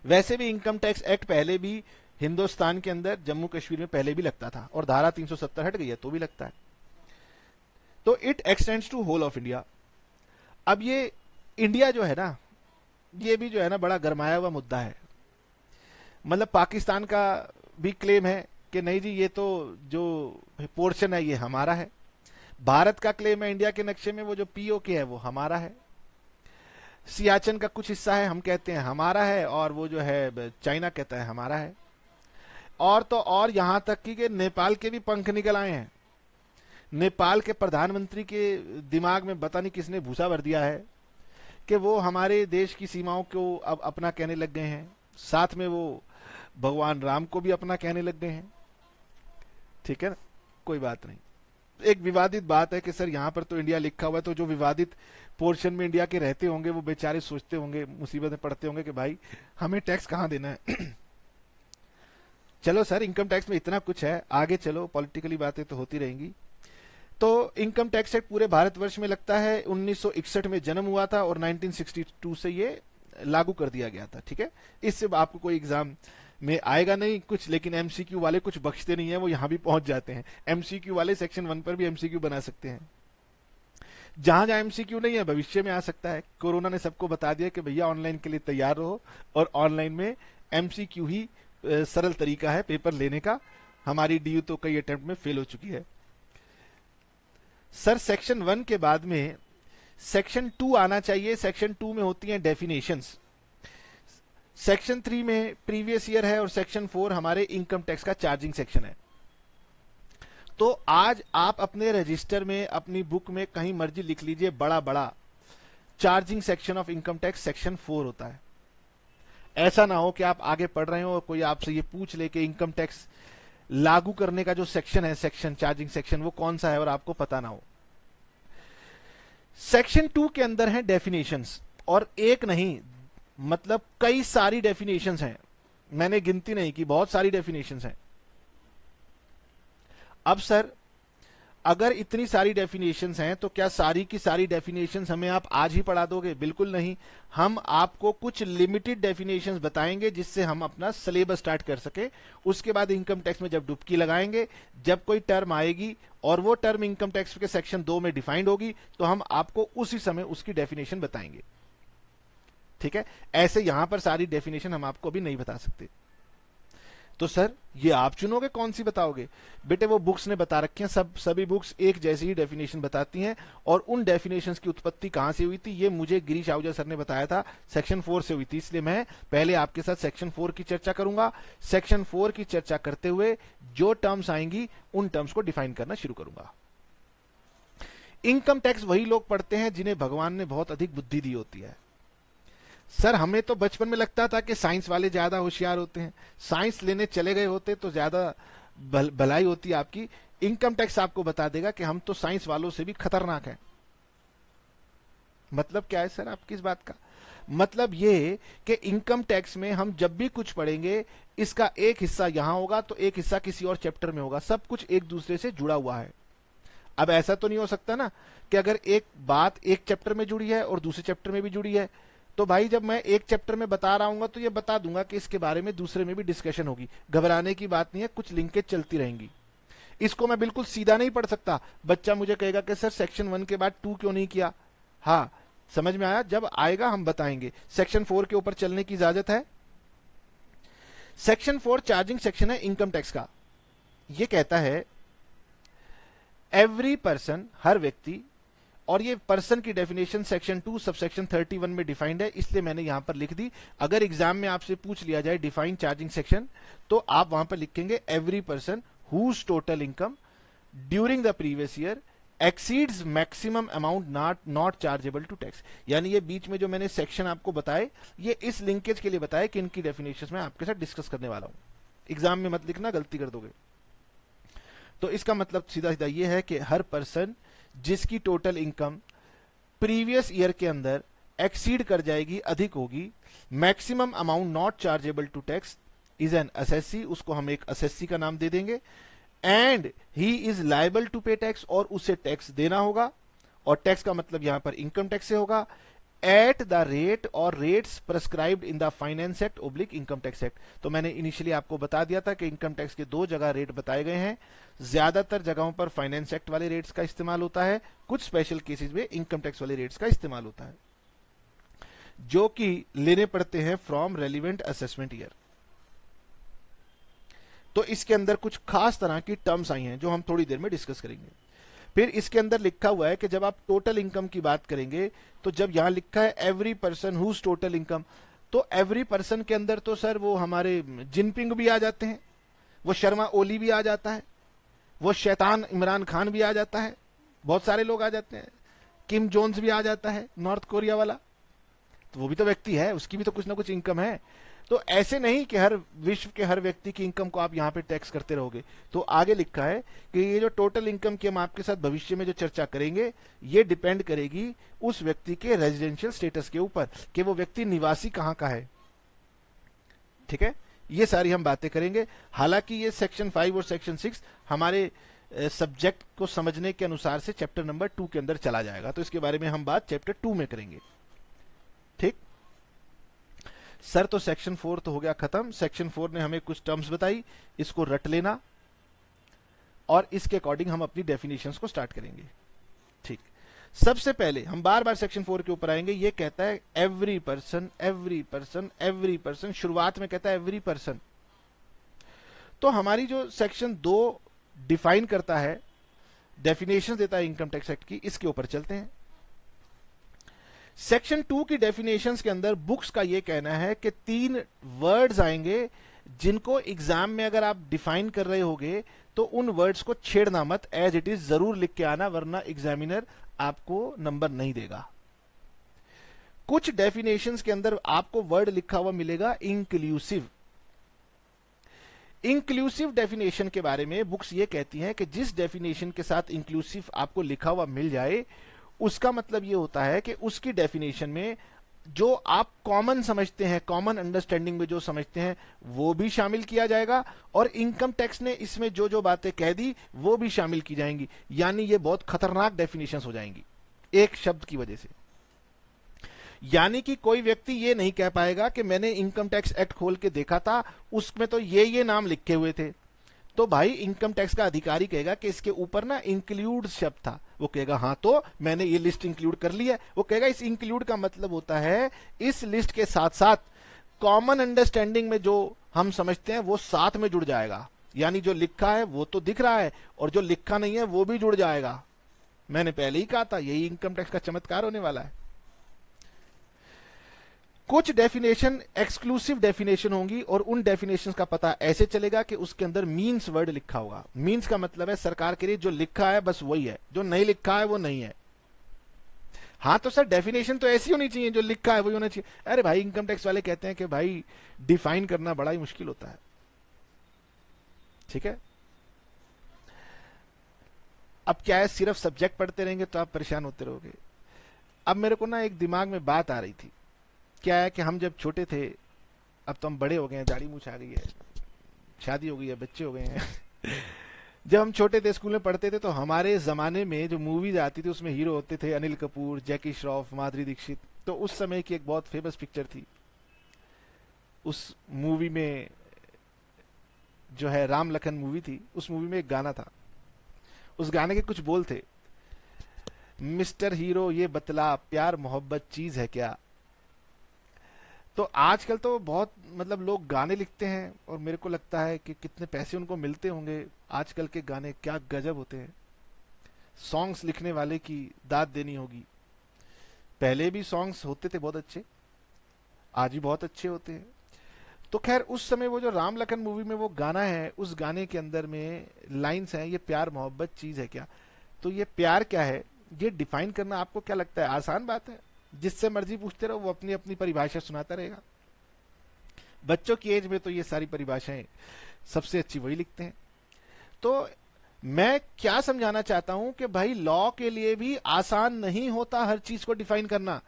वैसे भी इनकम टैक्स एक्ट पहले भी हिंदुस्तान के अंदर जम्मू कश्मीर में पहले भी लगता था और धारा 370 हट गई है तो भी लगता है। तो it extends to whole of India. अब ये इंडिया जो है ना, ये भी जो है ना बड़ा गरमाया हुआ मुद्दा है। मतलब पाकिस्तान का भी क्लेम है कि नहीं जी ये तो जो पोर्शन है ये हमारा है। भारत का क्लेम है इंडिया के नक्शे में वो जो पीओके है वो हमारा है। सियाचिन का कुछ हिस्सा है, हम कहते हैं हमारा है, और वो जो है चाइना कहता है हमारा है। और तो और यहां तक कि नेपाल के भी पंख निकल आए हैं। नेपाल के प्रधानमंत्री के दिमाग में पता नहीं किसने भूसा भर दिया है कि वो हमारे देश की सीमाओं को अब अपना कहने लग गए हैं। साथ में वो भगवान राम को भी अपना कहने लग गए हैं। ठीक है ना, कोई बात नहीं। एक विवादित बात है कि सर यहां पर तो इंडिया लिखा हुआ है, तो जो विवादित पोर्शन में इंडिया के रहते होंगे वो बेचारे सोचते होंगे, मुसीबत में पड़ते होंगे कि भाई हमें टैक्स कहां देना है। चलो सर, इनकम टैक्स में इतना कुछ है, आगे चलो, पॉलिटिकली बातें तो होती रहेंगी। तो इनकम टैक्स एक्ट पूरे भारतवर्ष में लगता है 1961 में जन्म हुआ था और 1962 से ये लागू कर दिया गया था। ठीक है, इससे आपको कोई एग्जाम में आएगा नहीं कुछ, लेकिन एमसीक्यू वाले कुछ बख्शते नहीं है, वो यहां भी पहुंच जाते हैं। एमसीक्यू वाले सेक्शन 1 पर भी एमसीक्यू बना सकते हैं। जहां जहां एमसीक्यू नहीं है भविष्य में आ सकता है। कोरोना ने सबको बता दिया कि भैया ऑनलाइन के लिए तैयार रहो, और ऑनलाइन में एमसीक्यू ही सरल तरीका है पेपर लेने का। हमारी डीयू तो कई अटेम्प्ट में फेल हो चुकी है। सर सेक्शन 1 के बाद में सेक्शन 2 आना चाहिए। सेक्शन 2 में होती हैं डेफिनेशंस। सेक्शन 3 में प्रीवियस ईयर है, और सेक्शन 4 हमारे इनकम टैक्स का चार्जिंग सेक्शन है। तो आज आप अपने रजिस्टर में, अपनी बुक में कहीं मर्जी लिख लीजिए, बड़ा बड़ा charging section of income tax section 4 होता है। ऐसा ना हो कि आप आगे पढ़ रहे हो और कोई आपसे ये पूछ ले कि इनकम टैक्स लागू करने का जो सेक्शन है, सेक्शन चार्जिंग सेक्शन, वो कौन सा है और आपको पता ना हो। सेक्शन 2 के अंदर है डेफिनेशंस, और एक नहीं मतलब कई सारी डेफिनेशंस हैं। मैंने गिनती नहीं की, बहुत सारी डेफिनेशंस हैं। अब सर अगर इतनी सारी डेफिनेशंस हैं तो क्या सारी की सारी डेफिनेशंस हमें आप आज ही पढ़ा दोगे? बिल्कुल नहीं। हम आपको कुछ लिमिटेड डेफिनेशंस बताएंगे जिससे हम अपना सिलेबस स्टार्ट कर सके। उसके बाद इनकम टैक्स में जब डुबकी लगाएंगे, जब कोई टर्म आएगी और वो टर्म इनकम टैक्स के सेक्शन 2 में डिफाइंड होगी, तो हम आपको उसी समय उसकी डेफिनेशन बताएंगे। ठीक है, ऐसे यहां पर सारी डेफिनेशन हम आपको अभी नहीं बता सकते। तो सर ये आप चुनोगे कौन सी बताओगे? बेटे वो बुक्स ने बता रखी हैं, सभी बुक्स एक जैसी ही डेफिनेशन बताती हैं। और उन डेफिनेशंस की उत्पत्ति कहां से हुई थी ये मुझे गिरीश आहूजा सर ने बताया था, सेक्शन 4 से हुई थी। इसलिए मैं पहले आपके साथ सेक्शन 4 की चर्चा करूंगा। सेक्शन 4 की चर्चा करते हुए जो टर्म्स आएंगी उन टर्म्स को डिफाइन करना शुरू करूंगा। इनकम टैक्स वही लोग पढ़ते हैं जिन्हें भगवान ने बहुत अधिक बुद्धि दी होती है। सर हमें तो बचपन में लगता था कि साइंस वाले ज्यादा होशियार होते हैं, साइंस लेने चले गए होते तो ज्यादा भलाई होती आपकी। इनकम टैक्स आपको बता देगा कि हम तो साइंस वालों से भी खतरनाक हैं। मतलब क्या है सर आपकी इस बात का? मतलब ये कि इनकम टैक्स में हम जब भी कुछ पढ़ेंगे, इसका एक हिस्सा यहां होगा तो एक हिस्सा किसी और चैप्टर में होगा। सब कुछ एक दूसरे से जुड़ा हुआ है। अब ऐसा तो नहीं हो सकता ना कि अगर एक बात एक चैप्टर में जुड़ी है और दूसरे चैप्टर में भी जुड़ी है, तो भाई जब मैं एक चैप्टर में बता रहा हूं तो ये बता दूंगा कि इसके बारे में दूसरे में भी डिस्कशन होगी। घबराने की बात नहीं है, कुछ लिंकेज चलती रहेंगी। इसको मैं बिल्कुल सीधा नहीं पढ़ सकता। बच्चा मुझे कहेगा कि सर सेक्शन 1 के बाद 2 क्यों नहीं किया? हाँ समझ में आया, जब आएगा हम बताएंगे। सेक्शन 4 के ऊपर चलने की इजाजत है। सेक्शन 4 चार्जिंग सेक्शन है इनकम टैक्स का। यह कहता है एवरी पर्सन, हर व्यक्ति, और ये पर्सन की डेफिनेशन सेक्शन 2 सबसेक्शन 31 में डिफाइंड है, इसलिए मैंने यहां पर लिख दी। अगर एग्जाम में आपसे पूछ लिया जाए डिफाइन चार्जिंग सेक्शन, तो आप वहां पर लिखेंगे every person whose total income during the previous year exceeds maximum amount not chargeable to tax. यानी ये बीच में जो मैंने सेक्शन आपको बताए, ये इस लिंकेज के लिए बताए कि इनकी डेफिनेशन में आपके साथ डिस्कस करने वाला हूं। एग्जाम में मत लिखना, गलती कर दोगे। तो इसका मतलब सीधा सीधा ये है कि हर पर्सन जिसकी टोटल इनकम प्रीवियस ईयर के अंदर एक्सीड कर जाएगी, अधिक होगी, maximum amount not chargeable to tax is an assessee, उसको हम एक असेसी का नाम दे देंगे, and he is liable to pay tax, और उसे टैक्स देना होगा। और टैक्स का मतलब यहां पर इनकम टैक्स से होगा। एट द रेट और rates prescribed in the finance act oblique income tax act. तो मैंने इनिशियली आपको बता दिया था कि इनकम टैक्स के दो जगह रेट बताए गए हैं। ज्यादातर जगहों पर फाइनेंस एक्ट वाले रेट्स का इस्तेमाल होता है, कुछ स्पेशल केसेस में इनकम टैक्स वाले रेट्स का इस्तेमाल होता है, जो कि लेने पड़ते हैं फ्रॉम रेलिवेंट असेसमेंट ईयर। तो इसके अंदर कुछ खास तरह की टर्म्स आई हैं जो हम थोड़ी देर में डिस्कस करेंगे। फिर इसके अंदर लिखा हुआ है कि जब आप टोटल इनकम की बात करेंगे, तो जब यहां लिखा है every person whose total income, तो एवरी पर्सन के अंदर तो सर वो हमारे जिनपिंग भी आ जाते हैं, वो शर्मा ओली भी आ जाता है, वो शैतान इमरान खान भी आ जाता है, बहुत सारे लोग आ जाते हैं, किम जोन्स भी आ जाता है नॉर्थ कोरिया वाला, तो वो भी तो व्यक्ति है, उसकी भी तो कुछ ना कुछ इनकम है। तो ऐसे नहीं कि हर विश्व के हर व्यक्ति की इनकम को आप यहां पे टैक्स करते रहोगे। तो आगे लिखा है कि ये जो टोटल इनकम की हम आपके साथ भविष्य में जो चर्चा करेंगे, ये डिपेंड करेगी उस व्यक्ति के रेजिडेंशियल स्टेटस के ऊपर कि वो व्यक्ति निवासी कहां का है। ठीक है, ये सारी हम बातें करेंगे। हालांकि ये सेक्शन 5 और सेक्शन 6 हमारे सब्जेक्ट को समझने के अनुसार से चैप्टर नंबर 2 के अंदर चला जाएगा, तो इसके बारे में हम बात चैप्टर 2 में करेंगे। ठीक सर, तो सेक्शन 4 तो हो गया खत्म। सेक्शन 4 ने हमें कुछ टर्म्स बताई, इसको रट लेना और इसके अकॉर्डिंग हम अपनी डेफिनेशंस को स्टार्ट करेंगे। ठीक, सबसे पहले हम बार बार सेक्शन 4 के ऊपर आएंगे। ये कहता है every person, every person, every person, शुरुआत में कहता है एवरी पर्सन। तो हमारी जो सेक्शन 2 डिफाइन करता है, डेफिनेशन देता है इनकम टैक्स एक्ट की, इसके ऊपर चलते हैं। सेक्शन 2 की डेफिनेशंस के अंदर बुक्स का यह कहना है कि 3 वर्ड्स आएंगे जिनको एग्जाम में अगर आप डिफाइन कर रहे होगे तो उन वर्ड्स को छेड़ना मत, एज इट इज जरूर लिख के आना, वरना एग्जामिनर आपको नंबर नहीं देगा। कुछ डेफिनेशंस के अंदर आपको वर्ड लिखा हुआ मिलेगा इंक्लूसिव। इंक्लूसिव डेफिनेशन के बारे में बुक्स ये कहती हैं कि जिस डेफिनेशन के साथ इंक्लूसिव आपको लिखा हुआ मिल जाए, उसका मतलब ये होता है कि उसकी डेफिनेशन में जो आप कॉमन समझते हैं, कॉमन अंडरस्टैंडिंग में जो समझते हैं, वो भी शामिल किया जाएगा, और इनकम टैक्स ने इसमें जो जो बातें कह दी वो भी शामिल की जाएंगी। यानी ये बहुत खतरनाक डेफिनेशंस हो जाएंगी एक शब्द की वजह से। यानी कि कोई व्यक्ति ये नहीं कह पाएगा कि मैंने इनकम टैक्स एक्ट खोल के देखा था, उसमें तो ये नाम लिखे हुए थे। तो भाई इनकम टैक्स का अधिकारी कहेगा कि इसके ऊपर ना इंक्लूड शब्द था, वो कहेगा हाँ तो मैंने ये लिस्ट इंक्लूड कर ली है। वो कहेगा इस इंक्लूड का मतलब होता है इस लिस्ट के साथ साथ कॉमन अंडरस्टैंडिंग में जो हम समझते हैं वो साथ में जुड़ जाएगा। यानी जो लिखा है वो तो दिख रहा है और जो लिखा नहीं है वो भी जुड़ जाएगा। मैंने पहले ही कहा था यही इनकम टैक्स का चमत्कार होने वाला है। कुछ डेफिनेशन एक्सक्लूसिव डेफिनेशन होंगी और उन डेफिनेशंस का पता ऐसे चलेगा कि उसके अंदर मीन्स वर्ड लिखा होगा। मीन्स का मतलब है सरकार के लिए जो लिखा है बस वही है, जो नहीं लिखा है वो नहीं है। हाँ तो सर डेफिनेशन तो ऐसी होनी चाहिए, जो लिखा है वही होना चाहिए। अरे भाई इनकम टैक्स वाले कहते हैं कि भाई डिफाइन करना बड़ा ही मुश्किल होता है। ठीक है, अब क्या है, सिर्फ सब्जेक्ट पढ़ते रहेंगे तो आप परेशान होते रहोगे। अब मेरे को ना एक दिमाग में बात आ रही थी, क्या है कि हम जब छोटे थे, अब तो हम बड़े हो गए हैं, दाढ़ी मूछ आ गई है, शादी हो गई है, बच्चे हो गए हैं। जब हम छोटे थे स्कूल में पढ़ते थे तो हमारे जमाने में जो मूवीज आती थी उसमें हीरो होते थे अनिल कपूर, जैकी श्रॉफ, माधुरी दीक्षित। तो उस समय की एक बहुत फेमस पिक्चर थी, उस मूवी में जो है राम लखन मूवी थी, उस मूवी में एक गाना था, उस गाने के कुछ बोल थे, मिस्टर हीरो ये बतला प्यार मोहब्बत चीज है क्या। तो आजकल तो बहुत मतलब लोग गाने लिखते हैं और मेरे को लगता है कि कितने पैसे उनको मिलते होंगे। आजकल के गाने क्या गजब होते हैं, सॉन्ग्स लिखने वाले की दाद देनी होगी। पहले भी सॉन्ग्स होते थे बहुत अच्छे, आज भी बहुत अच्छे होते हैं। तो खैर उस समय वो जो राम लखन मूवी में वो गाना है, उस गाने के अंदर में लाइन्स हैं, ये प्यार मोहब्बत चीज है क्या। तो ये प्यार क्या है ये डिफाइन करना आपको क्या लगता है आसान बात है? जिससे मर्जी पूछते रहो वो अपनी अपनी परिभाषा सुनाता रहेगा। बच्चों की एज में तो ये सारी परिभाषाएं सबसे अच्छी वही लिखते हैं। तो मैं क्या समझाना चाहता हूं कि भाई लॉ के लिए भी आसान नहीं होता हर चीज को डिफाइन करना।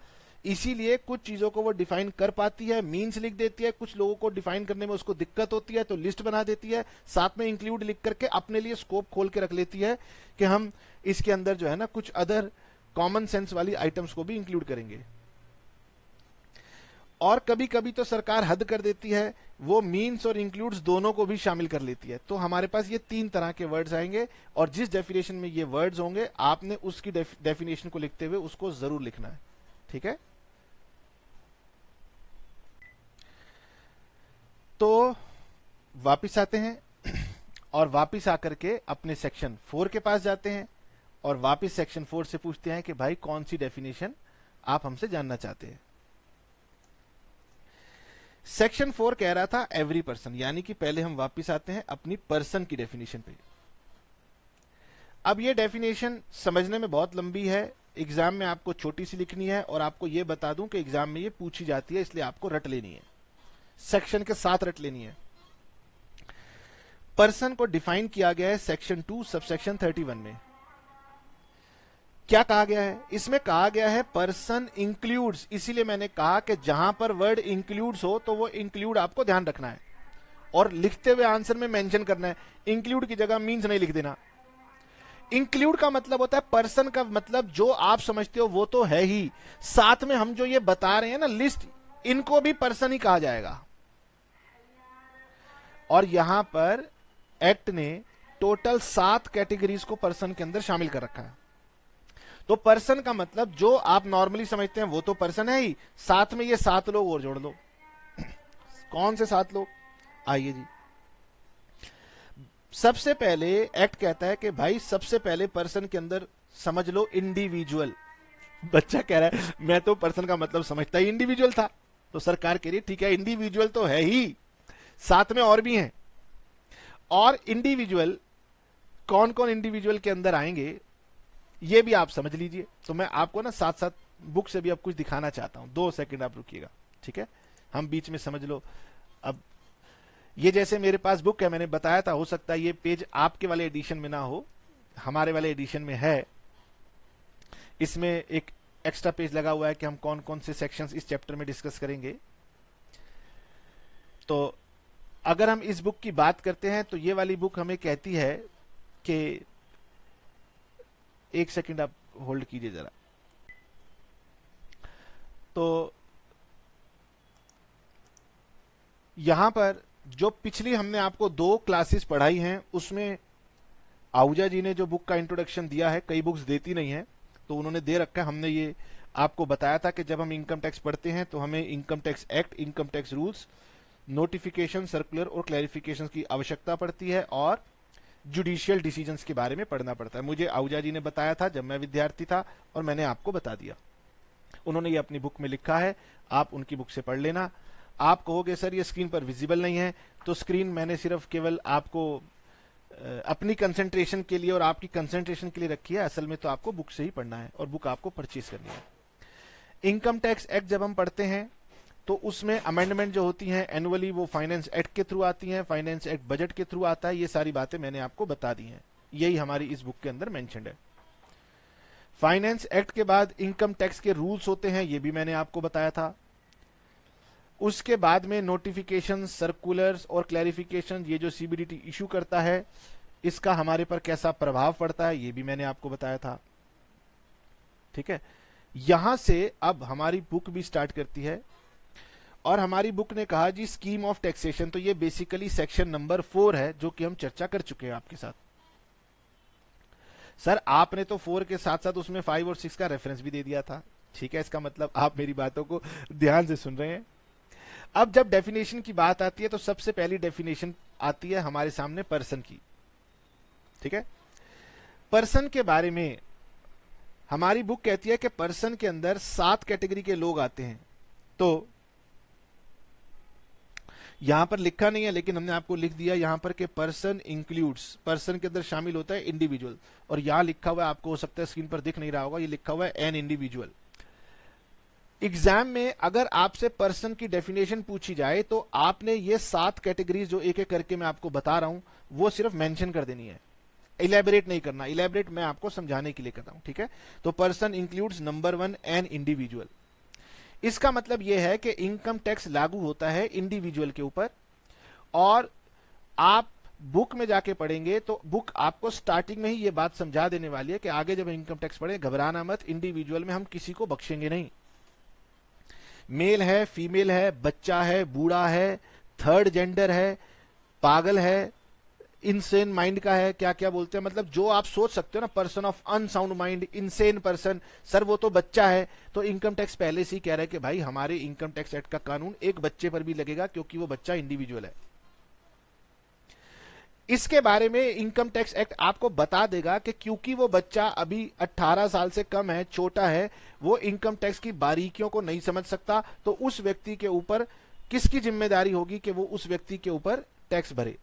इसीलिए कुछ चीजों को वो डिफाइन कर पाती है, मीन्स लिख देती है, कुछ लोगों को डिफाइन करने में उसको दिक्कत होती है तो लिस्ट बना देती है, साथ में इंक्लूड लिख करके अपने लिए स्कोप खोल के रख लेती है कि हम इसके अंदर जो है ना कुछ अदर कॉमन सेंस वाली आइटम्स को भी इंक्लूड करेंगे। और कभी कभी तो सरकार हद कर देती है, वो मीन्स और इंक्लूड्स दोनों को भी शामिल कर लेती है। तो हमारे पास ये 3 तरह के वर्ड्स आएंगे, और जिस डेफिनेशन में ये वर्ड्स होंगे आपने उसकी डेफिनेशन को लिखते हुए उसको जरूर लिखना है, ठीक है। तो वापिस आते हैं और वापिस आकर के अपने सेक्शन 4 के पास जाते हैं और वापिस सेक्शन 4 से पूछते हैं कि भाई कौन सी डेफिनेशन आप हमसे जानना चाहते हैं। सेक्शन 4 कह रहा था एवरी पर्सन, यानी कि पहले हम वापिस आते हैं अपनी पर्सन की डेफिनेशन पे। अब ये डेफिनेशन समझने में बहुत लंबी है, एग्जाम में आपको छोटी सी लिखनी है, और आपको ये बता दूं कि एग्जाम में ये पूछी जाती है, इसलिए आपको रट लेनी है, सेक्शन के साथ रट लेनी है। पर्सन को डिफाइन किया गया है सेक्शन 2 सबसेक्शन 31 में। क्या कहा गया है इसमें? कहा गया है पर्सन इंक्लूड्स, इसीलिए मैंने कहा कि जहां पर वर्ड इंक्लूड्स हो तो वो इंक्लूड आपको ध्यान रखना है और लिखते हुए आंसर में मेंशन करना है। इंक्लूड की जगह मीन्स नहीं लिख देना। इंक्लूड का मतलब होता है पर्सन का मतलब जो आप समझते हो वो तो है ही, साथ में हम जो ये बता रहे हैं ना लिस्ट, इनको भी पर्सन ही कहा जाएगा। और यहां पर एक्ट ने टोटल 7 कैटेगरीज को पर्सन के अंदर शामिल कर रखा है। तो पर्सन का मतलब जो आप नॉर्मली समझते हैं वो तो पर्सन है ही, साथ में ये 7 लोग और जोड़ लो। कौन से 7 लोग? आइए जी, सबसे पहले एक्ट कहता है कि भाई सबसे पहले पर्सन के अंदर समझ लो इंडिविजुअल। बच्चा कह रहा है मैं तो पर्सन का मतलब समझता ही इंडिविजुअल था, तो सरकार कह रही है ठीक है इंडिविजुअल तो है ही, साथ में और भी हैं। और इंडिविजुअल कौन कौन इंडिविजुअल के अंदर आएंगे ये भी आप समझ लीजिए। तो मैं आपको ना साथ साथ बुक से भी अब कुछ दिखाना चाहता हूं, 2 सेकंड आप रुकिएगा, ठीक है, हम बीच में समझ लो। अब ये जैसे मेरे पास बुक है, मैंने बताया था, हो सकता है ये पेज आपके वाले एडिशन में ना हो, हमारे वाले एडिशन में है। इसमें एक एक्स्ट्रा पेज लगा हुआ है कि हम कौन कौन से सेक्शंस इस चैप्टर में डिस्कस करेंगे। तो अगर हम इस बुक की बात करते हैं तो ये वाली बुक हमें कहती है कि, एक सेकंड आप होल्ड कीजिए जरा। तो यहां पर जो पिछली हमने आपको 2 क्लासेस पढ़ाई हैं उसमें आहूजा जी ने जो बुक का इंट्रोडक्शन दिया है, कई बुक्स देती नहीं है तो उन्होंने दे रखा है। हमने ये आपको बताया था कि जब हम इनकम टैक्स पढ़ते हैं तो हमें income tax act, income tax rules, notification, circular और क्लैरिफिकेशन की आवश्यकता पड़ती है और जुडिशियल डिसीजंस के बारे में पढ़ना पड़ता है। मुझे आहूजा जी ने बताया था जब मैं विद्यार्थी था और मैंने आपको बता दिया। उन्होंने ये अपनी बुक में लिखा है, आप उनकी बुक से पढ़ लेना। आप कहोगे सर ये स्क्रीन पर विजिबल नहीं है, तो स्क्रीन मैंने सिर्फ केवल आपको अपनी कंसंट्रेशन के लिए और आपकी कंसंट्रेशन के लिए रखी है, असल में तो आपको बुक से ही पढ़ना है और बुक आपको परचेज करनी है। इनकम टैक्स एक्ट जब हम पढ़ते हैं तो उसमें अमेंडमेंट जो होती हैं एनुअली वो फाइनेंस एक्ट के थ्रू आती हैं, फाइनेंस एक्ट बजट के थ्रू आता है। ये सारी बातें मैंने आपको बता दी हैं, यही हमारी इस बुक के अंदर मेंशन्ड है। फाइनेंस एक्ट के बाद इनकम टैक्स के रूल्स होते हैं, ये भी मैंने आपको बताया था। उसके बाद में नोटिफिकेशन, सर्कुलर्स और क्लैरिफिकेशन, ये जो सीबीडीटी इशू करता है इसका हमारे पर कैसा प्रभाव पड़ता है ये भी मैंने आपको बताया था, ठीक है। यहां से अब हमारी बुक भी स्टार्ट करती है और हमारी बुक ने कहा जी स्कीम ऑफ टैक्सेशन, तो ये बेसिकली सेक्शन नंबर 4 है जो कि हम चर्चा कर चुके हैं आपके साथ। सर आपने तो 4 के साथ साथ उसमें 5 और 6 का रेफरेंस भी दे दिया था, ठीक है, इसका मतलब आप मेरी बातों को ध्यान से सुन रहे हैं। अब जब डेफिनेशन की बात आती है तो सबसे पहली डेफिनेशन आती है हमारे सामने पर्सन की, ठीक है। पर्सन के बारे में हमारी बुक कहती है कि पर्सन के अंदर 7 कैटेगरी के लोग आते हैं। तो यहां पर लिखा नहीं है लेकिन हमने आपको लिख दिया यहां पर कि पर्सन इंक्लूड्स, पर्सन के अंदर शामिल होता है इंडिविजुअल, और यहां लिखा हुआ है, आपको हो सकता है स्क्रीन पर दिख नहीं रहा होगा, ये लिखा हुआ है एन इंडिविजुअल। एग्जाम में अगर आपसे पर्सन की डेफिनेशन पूछी जाए तो आपने ये 7 कैटेगरीज जो एक एक करके मैं आपको बता रहा हूं वो सिर्फ मेंशन कर देनी है, इलेबोरेट नहीं करना। इलेबोरेट मैं आपको समझाने के लिए कर रहा हूं, ठीक है। तो person includes number 1 an individual. इसका मतलब यह है कि इनकम टैक्स लागू होता है इंडिविजुअल के ऊपर, और आप बुक में जाके पढ़ेंगे तो बुक आपको स्टार्टिंग में ही यह बात समझा देने वाली है कि आगे जब इनकम टैक्स पढ़े घबराना मत, इंडिविजुअल में हम किसी को बख्शेंगे नहीं। मेल है, फीमेल है, बच्चा है, बूढ़ा है, थर्ड जेंडर है, पागल है, इनसेन माइंड का है, क्या क्या बोलते हैं, मतलब जो आप सोच सकते हो ना, person of unsound mind, insane person, sir वो तो बच्चा है। तो इनकम टैक्स पहले से ही कह रहा है कि भाई हमारे इनकम टैक्स एक्ट का कानून एक बच्चे पर भी लगेगा, क्योंकि वो बच्चा इंडिविजुअल है। इसके बारे में इनकम टैक्स एक्ट आपको बता देगा कि क्योंकि वो बच्चा अभी 18 साल से कम है, छोटा है, वो इनकम टैक्स की बारीकियों को नहीं समझ सकता, तो उस व्यक्ति के ऊपर किसकी जिम्मेदारी होगी कि वो उस व्यक्ति के ऊपर टैक्स भरे।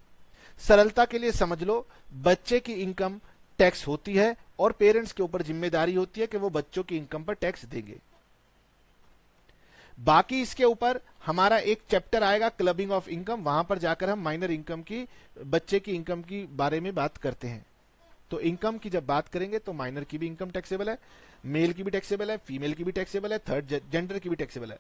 सरलता के लिए समझ लो, बच्चे की इनकम टैक्स होती है और पेरेंट्स के ऊपर जिम्मेदारी होती है कि वो बच्चों की इनकम पर टैक्स देंगे। बाकी इसके ऊपर हमारा एक चैप्टर आएगा क्लबिंग ऑफ इनकम, वहां पर जाकर हम माइनर इनकम की, बच्चे की इनकम की बारे में बात करते हैं। तो इनकम की जब बात करेंगे तो माइनर की भी इनकम टैक्सेबल है, मेल की भी टैक्सेबल है, फीमेल की भी टैक्सेबल है, थर्ड जेंडर की भी टैक्सेबल है।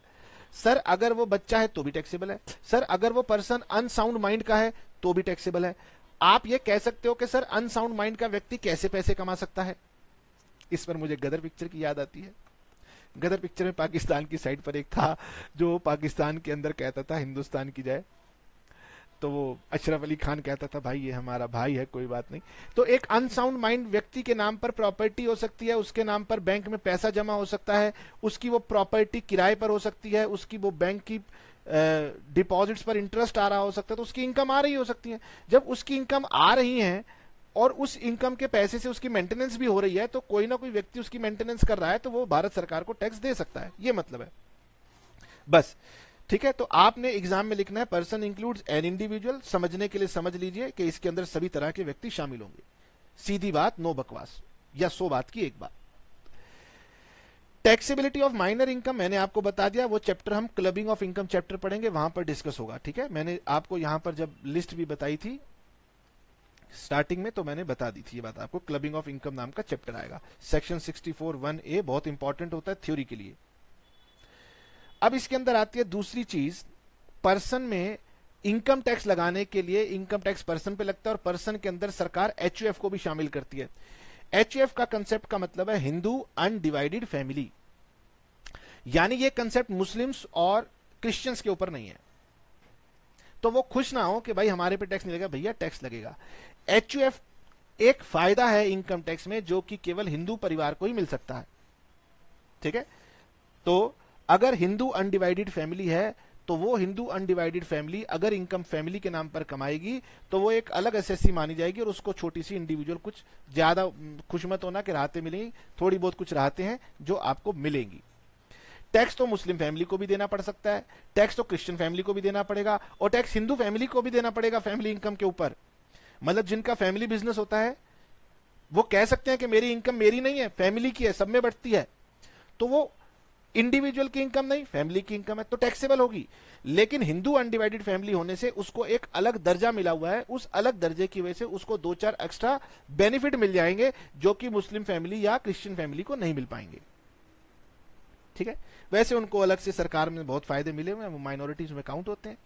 सर अगर वो बच्चा है तो भी टैक्सेबल है, सर अगर वो पर्सन अनसाउंड माइंड का है तो भी टैक्सेबल है। आप ये कह सकते हो कि सर अनसाउंड माइंड का व्यक्ति कैसे पैसे कमा सकता है। इस पर मुझे गदर पिक्चर की याद आती है। गदर पिक्चर में पाकिस्तान की साइड पर एक था जो पाकिस्तान के अंदर कहता था हिंदुस्तान की जाए, तो वो अशरफ अली खान कहता था भाई ये हमारा भाई है, कोई बात नहीं। तो एक अनसाउंड माइंड व्यक्ति के नाम पर प्रॉपर्टी हो सकती है, उसके नाम पर बैंक में पैसा जमा हो सकता है, उसकी वो प्रॉपर्टी किराए पर हो सकती है, उसकी वो बैंक की डिपॉजिट्स पर इंटरेस्ट आ रहा हो सकता है, तो उसकी इनकम आ रही हो सकती है। जब उसकी इनकम आ रही है और उस इनकम के पैसे से उसकी मेंटेनेंस भी हो रही है, तो कोई ना कोई व्यक्ति उसकी मेंटेनेंस कर रहा है, तो वो भारत सरकार को टैक्स दे सकता है, ये मतलब है बस। ठीक है, तो आपने एग्जाम में लिखना है पर्सन इंक्लूड्स एन इंडिविजुअल। समझने के लिए समझ लीजिए कि इसके अंदर सभी तरह के व्यक्ति शामिल होंगे, सीधी बात, नो बकवास, या 100 बात की एक बात। टैक्सेबिलिटी ऑफ माइनर इनकम मैंने आपको बता दिया, वो चैप्टर हम क्लबिंग ऑफ इनकम चैप्टर पढ़ेंगे, वहां पर डिस्कस होगा। ठीक है, मैंने आपको यहां पर जब लिस्ट भी बताई थी स्टार्टिंग में, तो मैंने बता दी थी ये बात आपको, क्लबिंग ऑफ इनकम नाम का चैप्टर आएगा, सेक्शन 64(1)(a), बहुत इंपॉर्टेंट होता है थ्योरी के लिए। अब इसके अंदर आती है दूसरी चीज, पर्सन में इनकम टैक्स लगाने के लिए इनकम टैक्स पर्सन पे लगता है, और पर्सन के अंदर सरकार एचयूएफ को भी शामिल करती है। एचयूएफ का कंसेप्ट का मतलब है हिंदू अनडिवाइडेड फैमिली, यानी ये कंसेप्ट मुस्लिम्स और क्रिश्चियंस के ऊपर नहीं है, तो वो खुश ना हो कि भाई हमारे पे टैक्स नहीं लगेगा, भैया टैक्स लगेगा। एचयूएफ एक फायदा है इनकम टैक्स में जो कि केवल हिंदू परिवार को ही मिल सकता है। ठीक है, तो अगर हिंदू अनडिवाइडेड फैमिली है तो वो हिंदू अनडिवाइडेड फैमिली अगर इनकम फैमिली के नाम पर कमाएगी तो वो एक अलग एसएससी मानी जाएगी, और उसको छोटी सी इंडिविजुअल, कुछ ज्यादा खुश मत होना कि राहतें मिलेंगी, थोड़ी बहुत कुछ राहतें हैं जो आपको मिलेंगी। टैक्स तो मुस्लिम फैमिली को भी देना पड़ सकता है, टैक्स तो क्रिश्चियन फैमिली को भी देना पड़ेगा, और टैक्स हिंदू फैमिली को भी देना पड़ेगा फैमिली इनकम के ऊपर। मतलब जिनका फैमिली बिजनेस होता है वो कह सकते हैं कि मेरी इनकम मेरी नहीं है, फैमिली की है, सब में बढ़ती है, तो वो इंडिविजुअल की इनकम नहीं, फैमिली की इनकम है, तो टैक्सेबल होगी। लेकिन हिंदू अनडिवाइडेड फैमिली होने से उसको एक अलग दर्जा मिला हुआ है, उस अलग दर्जे की वजह से उसको 2-4 एक्स्ट्रा बेनिफिट मिल जाएंगे जो कि मुस्लिम फैमिली या क्रिश्चियन फैमिली को नहीं मिल पाएंगे। ठीक है, वैसे उनको अलग से सरकार में बहुत फायदे मिले हुए हैं, वो माइनॉरिटीज में काउंट होते हैं,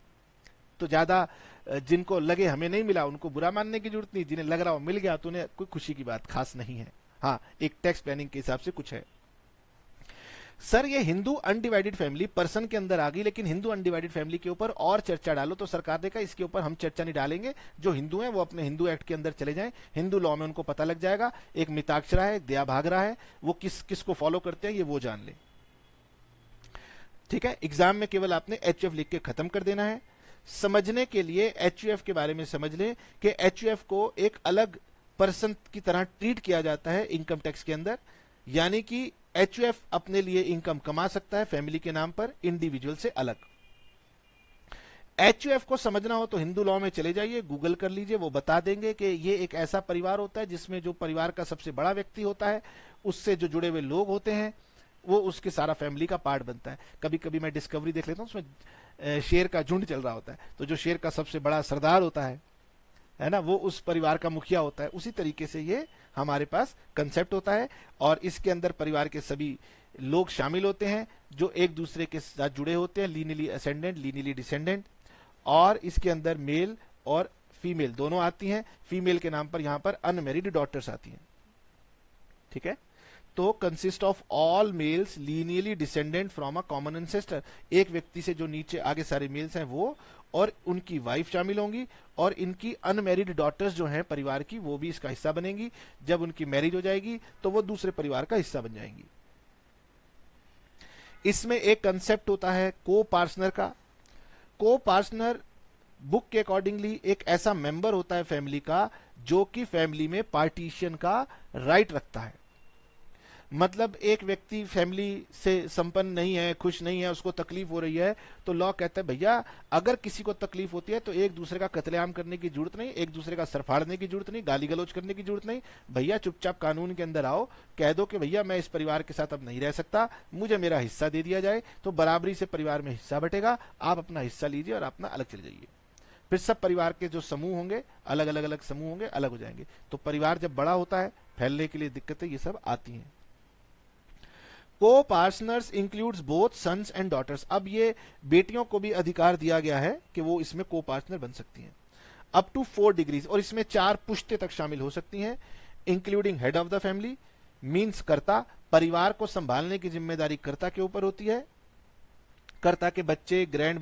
तो ज्यादा जिनको लगे हमें नहीं मिला उनको बुरा मानने की जरूरत नहीं, जिन्हें लग रहा हो मिल गया तो उन्हें कोई खुशी की बात खास नहीं है। हाँ, एक टैक्स प्लानिंग के हिसाब से कुछ है। सर ये हिंदू अनडिवाइडेड फैमिली पर्सन के अंदर आ गई, लेकिन हिंदू अनडिवाइडेड फैमिली के ऊपर और चर्चा डालो, तो सरकार ने कहा इसके ऊपर हम चर्चा नहीं डालेंगे, जो हिंदू हैं वो अपने हिंदू एक्ट के अंदर चले जाएं, हिंदू लॉ में उनको पता लग जाएगा, एक मिताक्षरा है, दया भागरा है, वो किस को फॉलो करते हैं ये वो जान ले। ठीक है, एग्जाम में केवल आपने एचयूएफ लिख के खत्म कर देना है। समझने के लिए एचयूएफ के बारे में समझ लें कि एचयूएफ को एक अलग पर्सन की तरह ट्रीट किया जाता है इनकम टैक्स के अंदर, यानी कि एचयूएफ अपने लिए इनकम कमा सकता है फैमिली के नाम पर, इंडिविजुअल से अलग। एचयूएफ को समझना हो तो हिंदू लॉ में चले जाइए, गूगल कर लीजिए, वो बता देंगे कि ये एक ऐसा परिवार होता है जिसमें जो परिवार का सबसे बड़ा व्यक्ति होता है, उससे जो जुड़े हुए लोग होते हैं, वो उसके सारा फैमिली का पार्ट बनता है। कभी कभी मैं डिस्कवरी देख लेता हूँ, उसमें शेर का झुंड चल रहा होता है, तो जो शेर का सबसे बड़ा सरदार होता है ना, वो उस परिवार का मुखिया होता है। उसी तरीके से ये हमारे पास कंसेप्ट होता है, और इसके अंदर परिवार के सभी लोग शामिल होते हैं जो एक दूसरे के साथ जुड़े होते हैं, लीनियरली असेंडेंट, लीनियरली डिसेंडेंट, और इसके अंदर मेल और फीमेल दोनों आती हैं। फीमेल के नाम पर यहां पर अनमैरिड डॉटर्स आती हैं। ठीक है, तो consist of all males linearly descendant from a common ancestor, एक व्यक्ति से जो नीचे आगे सारे मेल्स हैं वो, और उनकी वाइफ शामिल होंगी, और इनकी अनमैरिड डॉटर्स जो हैं परिवार की वो भी इसका हिस्सा बनेंगी। जब उनकी मैरिज हो जाएगी तो वो दूसरे परिवार का हिस्सा बन जाएंगी। इसमें एक कंसेप्ट होता है को पार्टनर का। को पार्टनर बुक के अकॉर्डिंगली एक ऐसा मेंबर होता है फैमिली का जो कि फैमिली में पार्टीशन का राइट रखता है। मतलब एक व्यक्ति फैमिली से संपन्न नहीं है, खुश नहीं है, उसको तकलीफ हो रही है, तो लॉ कहता है भैया अगर किसी को तकलीफ होती है तो एक दूसरे का कत्लेआम करने की जरूरत नहीं, एक दूसरे का सर फाड़ने की जरूरत नहीं, गाली गलौज करने की जरूरत नहीं। भैया चुपचाप कानून के अंदर आओ, कह दो कि भैया मैं इस परिवार के साथ अब नहीं रह सकता, मुझे मेरा हिस्सा दे दिया जाए, तो बराबरी से परिवार में हिस्सा बटेगा, आप अपना हिस्सा लीजिए और अपना अलग चले जाइए। फिर सब परिवार के जो समूह होंगे अलग अलग अलग समूह होंगे, अलग हो जाएंगे। तो परिवार जब बड़ा होता है फैलने के लिए दिक्कतें ये सब आती हैं। Co partners includes both sons and daughters. अब ये बेटियों को भी अधिकार दिया गया है कि वो इसमें को पार्टनर बन सकती हैं अप टू 4 डिग्रीज, और इसमें 4 पुश्ते तक शामिल हो सकती हैं। Including head of the family means कर्ता, परिवार को संभालने की जिम्मेदारी कर्ता के ऊपर होती है। कर्ता के बच्चे, ग्रैंड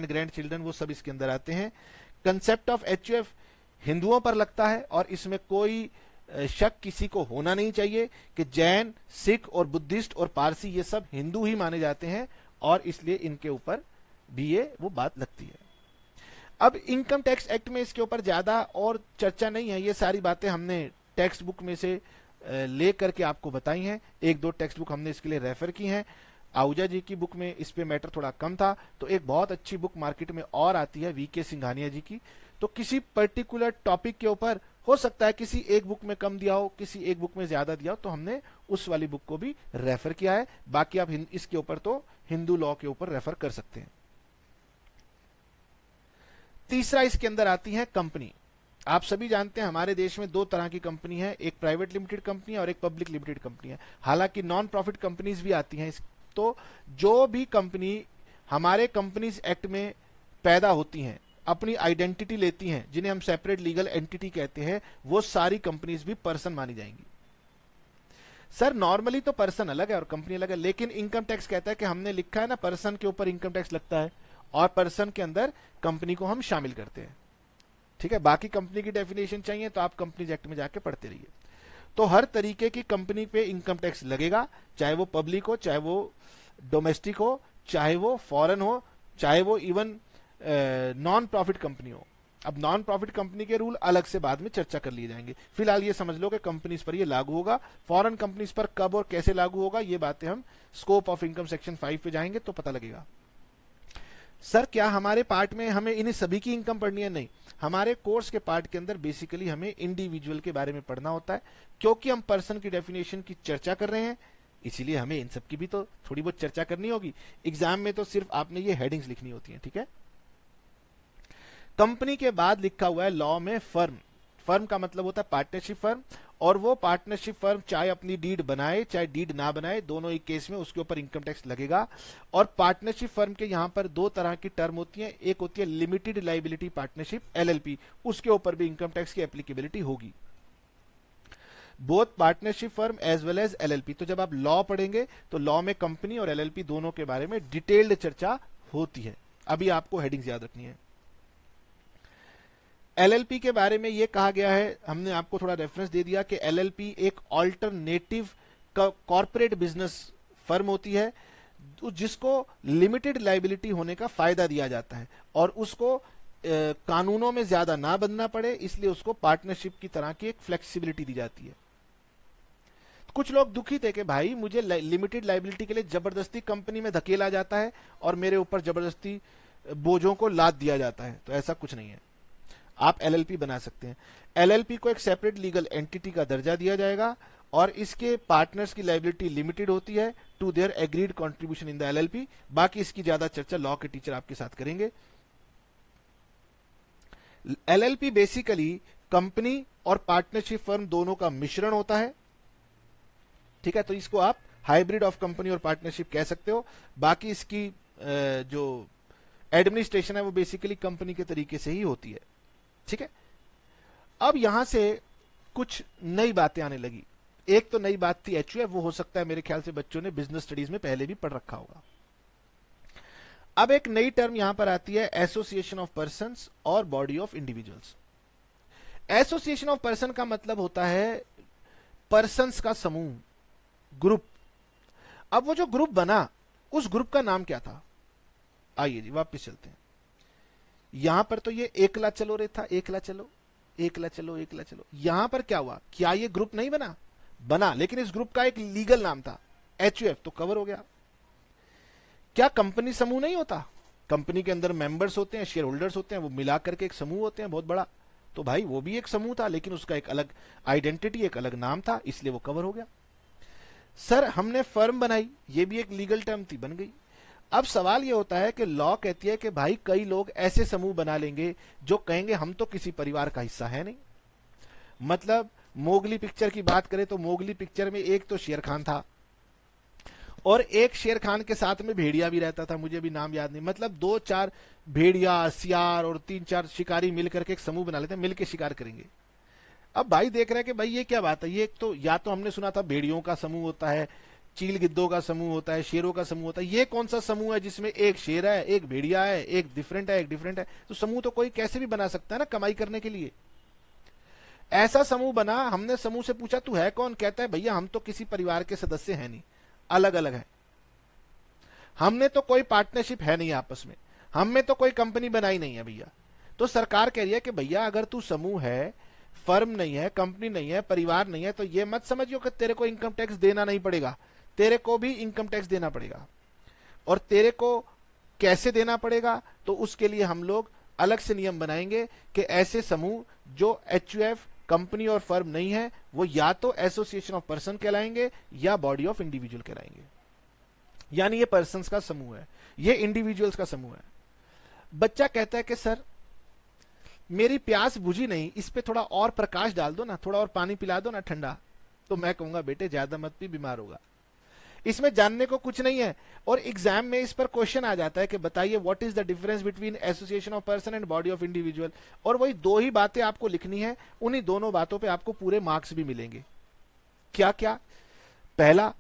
ग्रैंड चिल्ड्रन, वो सब इसके अंदर आते हैं। कंसेप्ट ऑफ एचयूएफ हिंदुओं पर लगता है, और इसमें कोई शक किसी को होना नहीं चाहिए कि जैन, सिख और बुद्धिस्ट और पारसी ये सब हिंदू ही माने जाते हैं, और इसलिए इनके ऊपर भी ये वो बात लगती है। अब इनकम टैक्स एक्ट में इसके ऊपर ज्यादा और चर्चा नहीं है, ये सारी बातें हमने टेक्स्ट बुक में से ले करके आपको बताई हैं। 1-2 टेक्स्ट बुक हमने इसके लिए रेफर की हैं। आहूजा जी की बुक में इस पे मैटर थोड़ा कम था, तो एक बहुत अच्छी बुक मार्केट में और आती है वीके सिंघानिया जी की। तो किसी पर्टिकुलर टॉपिक के ऊपर हो सकता है किसी एक बुक में कम दिया हो, किसी एक बुक में ज्यादा दिया हो, तो हमने उस वाली बुक को भी रेफर किया है। बाकी आप इसके ऊपर तो हिंदू लॉ के ऊपर रेफर कर सकते हैं। तीसरा इसके अंदर आती है कंपनी। आप सभी जानते हैं हमारे देश में 2 तरह की कंपनी है, एक प्राइवेट लिमिटेड कंपनी है और एक पब्लिक लिमिटेड कंपनी है। हालांकि नॉन प्रॉफिट कंपनीज भी आती हैं। तो जो भी कंपनी हमारे कंपनीज एक्ट में पैदा होती हैं, अपनी आइडेंटिटी लेती हैं, जिन्हें हम सेपरेट लीगल एंटिटी कहते हैं, वो सारी कंपनीज भी पर्सन मानी जाएंगी। सर नॉर्मली तो पर्सन अलग है और कंपनी अलग है, लेकिन इनकम टैक्स कहता है कि हमने लिखा है ना पर्सन के ऊपर इनकम टैक्स लगता है, और पर्सन के अंदर कंपनी को हम शामिल करते हैं। ठीक है, बाकी कंपनी की डेफिनेशन चाहिए तो आप कंपनीज एक्ट में जाके पढ़ते रहिए। तो हर तरीके की कंपनी पे इनकम टैक्स लगेगा, चाहे वो पब्लिक हो, चाहे वो डोमेस्टिक हो, चाहे वो फॉरेन हो, चाहे वो इवन नॉन प्रॉफिट कंपनी हो। अब नॉन प्रॉफिट कंपनी के रूल अलग से बाद में चर्चा कर लिए जाएंगे। फिलहाल ये समझ लो कि कंपनीज पर ये लागू होगा। फॉरेन कंपनीज पर कब और कैसे लागू होगा ये बातें हम स्कोप ऑफ इनकम सेक्शन 5 पे जाएंगे तो पता लगेगा। सर क्या हमारे पार्ट में हमें इन्हें सभी की इनकम पढ़नी है? नहीं, हमारे कोर्स के पार्ट के अंदर बेसिकली हमें इंडिविजुअल के बारे में पढ़ना होता है, क्योंकि हम पर्सन की डेफिनेशन की चर्चा कर रहे हैं, इसीलिए हमें इन सब की भी तो थोड़ी बहुत चर्चा करनी होगी। एग्जाम में तो सिर्फ आपने ये हेडिंग्स लिखनी होती हैं। ठीक है, कंपनी के बाद लिखा हुआ है लॉ में फर्म। फर्म का मतलब होता है पार्टनरशिप फर्म, और वो पार्टनरशिप फर्म चाहे अपनी डीड बनाए चाहे डीड ना बनाए, दोनों ही केस में उसके ऊपर इनकम टैक्स लगेगा। और पार्टनरशिप फर्म के यहां पर 2 तरह की टर्म होती है, एक होती है लिमिटेड लाइबिलिटी पार्टनरशिप एलएलपी, उसके ऊपर भी इनकम टैक्स की एप्लीकेबिलिटी होगी। Both partnership firm as well as LLP. तो जब आप लॉ पढ़ेंगे तो लॉ में कंपनी और एलएलपी दोनों के बारे में डिटेल्ड चर्चा होती है। अभी आपको हेडिंग्स याद रखनी है। एलएलपी के बारे में यह कहा गया है, हमने आपको थोड़ा रेफरेंस दे दिया कि एलएलपी एक ऑल्टरनेटिव कॉर्पोरेट बिजनेस फर्म होती है जिसको लिमिटेड लाइबिलिटी होने का फायदा दिया जाता है, और उसको कानूनों में ज्यादा ना बंधना पड़े, इसलिए उसको पार्टनरशिप की तरह की एक फ्लेक्सिबिलिटी दी जाती है। कुछ लोग दुखी थे कि भाई मुझे लिमिटेड लाइबिलिटी के लिए जबरदस्ती कंपनी में धकेला जाता है और मेरे ऊपर जबरदस्ती बोझों को लाद दिया जाता है। तो ऐसा कुछ नहीं है, आप एलएलपी बना सकते हैं। एलएलपी को एक सेपरेट लीगल एंटिटी का दर्जा दिया जाएगा, और इसके पार्टनर्स की लाइबिलिटी लिमिटेड होती है to their agreed contribution in the LLP. बाकी इसकी ज्यादा चर्चा लॉ के टीचर आपके साथ करेंगे। एलएलपी बेसिकली कंपनी और पार्टनरशिप फर्म दोनों का मिश्रण होता है। ठीक है, तो इसको आप हाइब्रिड ऑफ कंपनी और पार्टनरशिप कह सकते हो। बाकी इसकी जो एडमिनिस्ट्रेशन है वो बेसिकली कंपनी के तरीके से ही होती है। ठीक है, अब यहां से कुछ नई बातें आने लगी। एक तो नई बात थी एचयूएफ, वो हो सकता है मेरे ख्याल से बच्चों ने बिजनेस स्टडीज में पहले भी पढ़ रखा होगा। अब एक नई टर्म यहां पर आती है एसोसिएशन ऑफ पर्संस और body of individuals. Association of person का मतलब होता है पर्संस का समूह, ग्रुप। अब वो जो ग्रुप बना, उस ग्रुप का नाम क्या था? आइए जी वापस चलते हैं। यहां पर तो ये एकला चलो रे था, एकला चलो एकला चलो एकला चलो। यहां पर क्या हुआ? क्या ये ग्रुप नहीं बना? बना, लेकिन इस ग्रुप का एक लीगल नाम था एचयूएफ, तो कवर हो गया। क्या कंपनी समूह नहीं होता? कंपनी के अंदर मेंबर्स होते हैं, शेयर होल्डर्स होते हैं, वो मिला करके एक समूह होते हैं बहुत बड़ा। तो भाई वो भी एक समूह था, लेकिन उसका एक अलग आइडेंटिटी, एक अलग नाम था, इसलिए वो कवर हो गया। सर हमने फर्म बनाई, ये भी एक लीगल टर्म थी, बन गई। अब सवाल ये होता है कि लॉ कहती है कि भाई कई लोग ऐसे समूह बना लेंगे जो कहेंगे हम तो किसी परिवार का हिस्सा है नहीं। मतलब मोगली पिक्चर की बात करें तो मोगली पिक्चर में एक तो शेर खान था और एक शेर खान के साथ में भेड़िया भी रहता था, मुझे भी नाम याद नहीं। मतलब 2-4 भेड़िया, सियार और 3-4 शिकारी मिलकर के एक समूह बना लेते हैं, मिलकर शिकार करेंगे। अब भाई देख रहे हैं कि भाई ये क्या बात है, ये तो या तो हमने सुना था भेड़ियों का समूह होता है, चील गिद्धों का समूह होता है, शेरों का समूह होता है, ये कौन सा समूह है जिसमें एक शेर है, एक भेड़िया है, एक डिफरेंट है, एक डिफरेंट है? तो समूह तो कोई कैसे भी बना सकता है ना, कमाई करने के लिए। ऐसा समूह बना, हमने समूह से पूछा तू है कौन? कहता है भैया हम तो किसी परिवार के सदस्य हैं नहीं, अलग अलग है, हमने तो कोई पार्टनरशिप है नहीं आपस में, हमने तो कोई कंपनी बनाई नहीं है भैया। तो सरकार कह रही है कि भैया अगर तू समूह है, फर्म नहीं है, कंपनी नहीं है, परिवार नहीं है, तो ये मत समझियो कि तेरे को इनकम टैक्स देना नहीं पड़ेगा, तेरे को भी इनकम टैक्स देना पड़ेगा। और तेरे को कैसे देना पड़ेगा? तो उसके लिए हम लोग अलग से नियम बनाएंगे कि ऐसे समूह जो एचयूएफ, कंपनी और फर्म नहीं है, वो या तो एसोसिएशन ऑफ पर्सन कहलाएंगे या बॉडी ऑफ इंडिविजुअल कहलाएंगे। यानी ये पर्सन्स का समूह है, ये इंडिविजुअल्स का समूह है। बच्चा कहता है कि सर मेरी प्यास बुझी नहीं, इस पे थोड़ा और प्रकाश डाल दो ना, थोड़ा और पानी पिला दो ना ठंडा। तो मैं कहूंगा बेटे ज्यादा मत पी, बीमार होगा। इसमें जानने को कुछ नहीं है। और एग्जाम में इस पर क्वेश्चन आ जाता है कि बताइए what is the difference between association of person and body of individual. और वही दो ही बातें आपको लिखनी है, उन्हीं दोनों बातों पे आपको पूरे मार्क्स भी मिलेंगे। क्या क्या? पहला,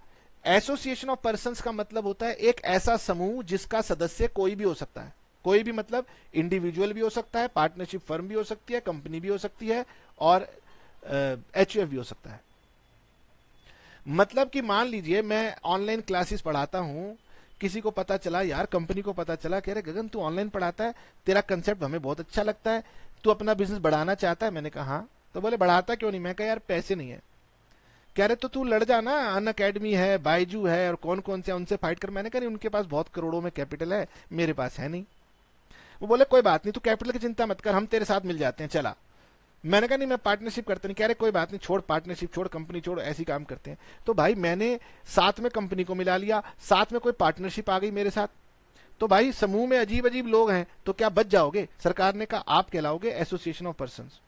एसोसिएशन ऑफ पर्संस का मतलब होता है एक ऐसा समूह जिसका सदस्य कोई भी हो सकता है। कोई भी मतलब इंडिविजुअल भी हो सकता है, पार्टनरशिप फर्म भी हो सकती है, कंपनी भी हो सकती है, और एचयूएफ भी हो सकता है। मतलब कि मान लीजिए मैं ऑनलाइन क्लासेस पढ़ाता हूं, किसी को पता चला, यार कंपनी को पता चला, कह रहे गगन तू ऑनलाइन पढ़ाता है, तेरा कंसेप्ट हमें बहुत अच्छा लगता है, तू अपना बिजनेस बढ़ाना चाहता है? मैंने कहा हाँ। तो बोले बढ़ाता क्यों नहीं? मैं कहा यार पैसे नहीं है। कह रहे तो तू लड़ जाना, अन अकेडमी है, बायजू है और कौन कौन से, उनसे फाइट कर। मैंने कहा नहीं, उनके पास बहुत करोड़ों में कैपिटल है, मेरे पास है नहीं। वो बोले कोई बात नहीं, तू कैपिटल की चिंता मत कर, हम तेरे साथ मिल जाते हैं, चला। मैंने कहा नहीं मैं पार्टनरशिप करता नहीं। कह रहे कोई बात नहीं, छोड़ पार्टनरशिप, छोड़ कंपनी, छोड़, ऐसी काम करते हैं। तो भाई मैंने साथ में कंपनी को मिला लिया, साथ में कोई पार्टनरशिप आ गई मेरे साथ। तो भाई समूह में अजीब अजीब लोग हैं, तो क्या बच जाओगे? सरकार ने कहा आप कहलाओगे एसोसिएशन ऑफ पर्संस।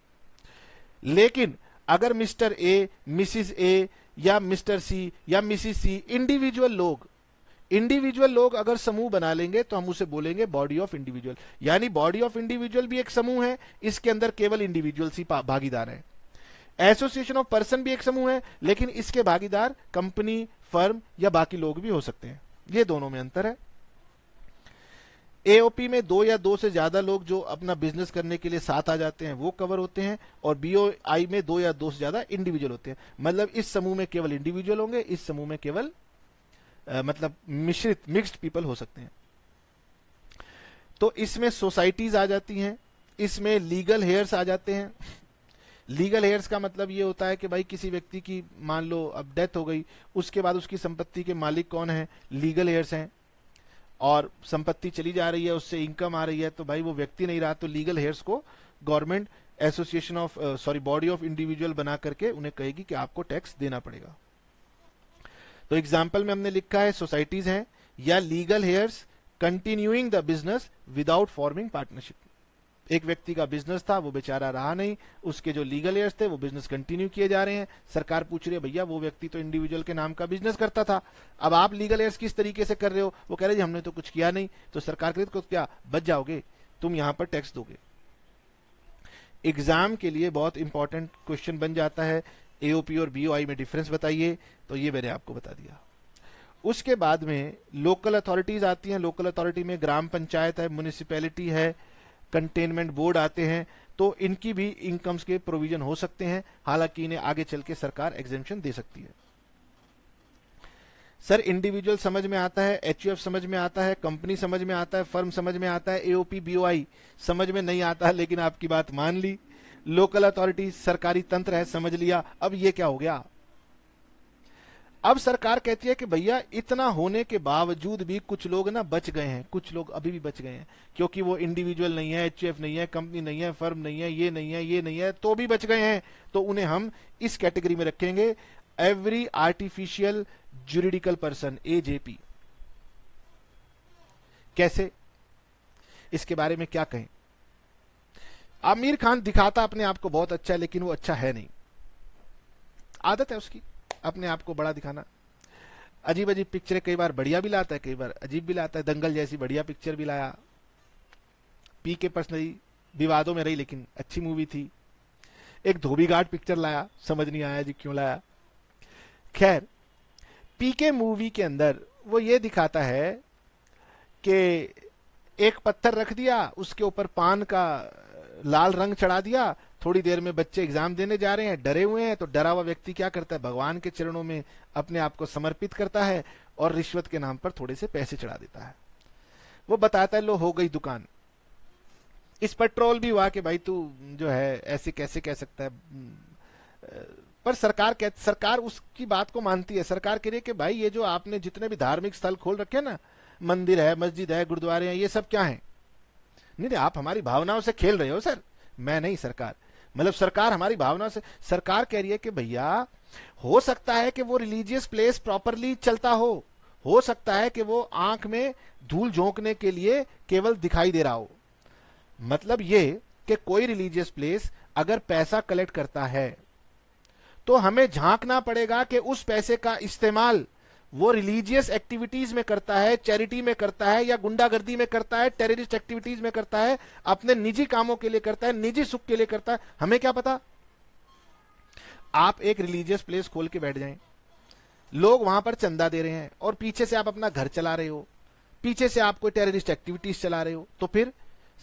लेकिन अगर मिस्टर ए, मिसिस ए या मिस्टर सी या मिसिस सी, इंडिविजुअल लोग अगर समूह बना लेंगे तो हम उसे बोलेंगे बॉडी ऑफ इंडिविजुअल। यानी बॉडी ऑफ इंडिविजुअल भी एक समूह है, इसके अंदर केवल इंडिविजुअल्स ही भागीदार है। एसोसिएशन ऑफ पर्सन भी एक समूह है, लेकिन इसके भागीदार कंपनी, फर्म या बाकी लोग भी हो सकते हैं। ये दोनों में अंतर है। एओपी में 2 या 2 से ज्यादा लोग जो अपना बिजनेस करने के लिए साथ आ जाते हैं वो कवर होते हैं, और बीओआई में 2 या 2 से ज्यादा इंडिविजुअल होते हैं। मतलब इस समूह में केवल इंडिविजुअल होंगे, इस समूह में केवल मतलब मिक्स्ड पीपल हो सकते हैं। तो इसमें सोसाइटीज आ जाती हैं, इसमें लीगल हेयर्स आ जाते हैं। लीगल हेयर्स का मतलब ये होता है कि भाई किसी व्यक्ति की मान लो अब डेथ हो गई, उसके बाद उसकी संपत्ति के मालिक कौन है? लीगल हेयर्स हैं। और संपत्ति चली जा रही है, उससे इनकम आ रही है, तो भाई वो व्यक्ति नहीं रहा, तो लीगल हेयर्स को government association of body of individual बना करके उन्हें कहेगी कि आपको टैक्स देना पड़ेगा। तो एग्जाम्पल में हमने लिखा है सोसाइटीज हैं या legal hairs continuing the business without forming partnership. एक व्यक्ति का बिजनेस था, वो बेचारा रहा नहीं, उसके जो लीगल हेयर्स थे वो बिजनेस कंटिन्यू किए जा रहे हैं। सरकार पूछ रही है भैया वो व्यक्ति तो इंडिविजुअल के नाम का बिजनेस करता था, अब आप लीगल हेयर्स किस तरीके से कर रहे हो? वो कह रहे जी हमने तो कुछ किया नहीं। तो सरकार कह रही तो क्या बच जाओगे, तुम यहां पर टैक्स दोगे। एग्जाम के लिए बहुत इंपॉर्टेंट क्वेश्चन बन जाता है एओपी और बीओआई में डिफरेंस बताइए, तो ये मैंने आपको बता दिया। उसके बाद में लोकल अथॉरिटीज आती हैं। लोकल अथॉरिटी में ग्राम पंचायत है, म्युनिसिपैलिटी है, कंटेनमेंट बोर्ड आते हैं। तो इनकी भी इनकम्स के प्रोविजन हो सकते हैं, हालांकि इन्हें आगे चल के सरकार एग्जेम्पशन दे सकती है। सर इंडिविजुअल समझ में आता है, एचयूएफ समझ में आता है, कंपनी समझ में आता है, फर्म समझ में आता है, एओपी बीओआई समझ में नहीं आता है, लेकिन आपकी बात मान ली। लोकल अथॉरिटी सरकारी तंत्र है, समझ लिया। अब ये क्या हो गया, अब सरकार कहती है कि भैया इतना होने के बावजूद भी कुछ लोग ना बच गए हैं, कुछ लोग अभी भी बच गए हैं, क्योंकि वो इंडिविजुअल नहीं है, एचयूएफ नहीं है, कंपनी नहीं है, फर्म नहीं है, ये नहीं है, ये नहीं है, तो भी बच गए हैं। तो उन्हें हम इस कैटेगरी में रखेंगे, every artificial juridical person, AJP. कैसे, इसके बारे में क्या कहें। आमिर खान दिखाता अपने आप को बहुत अच्छा है, लेकिन वो अच्छा है नहीं, आदत है उसकी अपने आप को बड़ा दिखाना। अजीब अजीब पिक्चरें कई बार बढ़िया भी लाता है, कई बार अजीब भी लाता है। दंगल जैसी बढ़िया पिक्चर भी लाया, पी के पर्सनली विवादों में रही, लेकिन अच्छी मूवी थी। एक धोबी घाट पिक्चर लाया, समझ नहीं आया जी क्यों लाया। खैर, पीके मूवी के अंदर वो ये दिखाता है कि एक पत्थर रख दिया, उसके ऊपर पान का लाल रंग चढ़ा दिया, थोड़ी देर में बच्चे एग्जाम देने जा रहे हैं, डरे हुए हैं, तो डरा हुआ व्यक्ति क्या करता है, भगवान के चरणों में अपने आप को समर्पित करता है और रिश्वत के नाम पर थोड़े से पैसे चढ़ा देता है। वो बताता है लो हो गई दुकान। इस पर ट्रोल भी हुआ कि भाई तू जो है ऐसे कैसे कह सकता है, पर सरकार उसकी बात को मानती है। सरकार कह रही है कि भाई ये जो आपने जितने भी धार्मिक स्थल खोल रखे ना, मंदिर है, मस्जिद है, गुरुद्वारे हैं, ये सब क्या है, नहीं आप हमारी भावनाओं से खेल रहे हो सर। मैं नहीं, सरकार मतलब सरकार हमारी भावनाओं से, सरकार कह रही है कि भैया हो सकता है कि वो रिलीजियस प्लेस प्रॉपरली चलता हो सकता है कि वो आंख में धूल झोंकने के लिए केवल दिखाई दे रहा हो। मतलब ये कि कोई रिलीजियस प्लेस अगर पैसा कलेक्ट करता है तो हमें झांकना पड़ेगा कि उस पैसे का इस्तेमाल वो रिलीजियस एक्टिविटीज में करता है, चैरिटी में करता है, या गुंडागर्दी में करता है, टेररिस्ट एक्टिविटीज में करता है, अपने निजी कामों के लिए करता है, निजी सुख के लिए करता है, हमें क्या पता। आप एक रिलीजियस प्लेस खोल के बैठ जाएं, लोग वहां पर चंदा दे रहे हैं और पीछे से आप अपना घर चला रहे हो, पीछे से आप कोई टेररिस्ट एक्टिविटीज चला रहे हो, तो फिर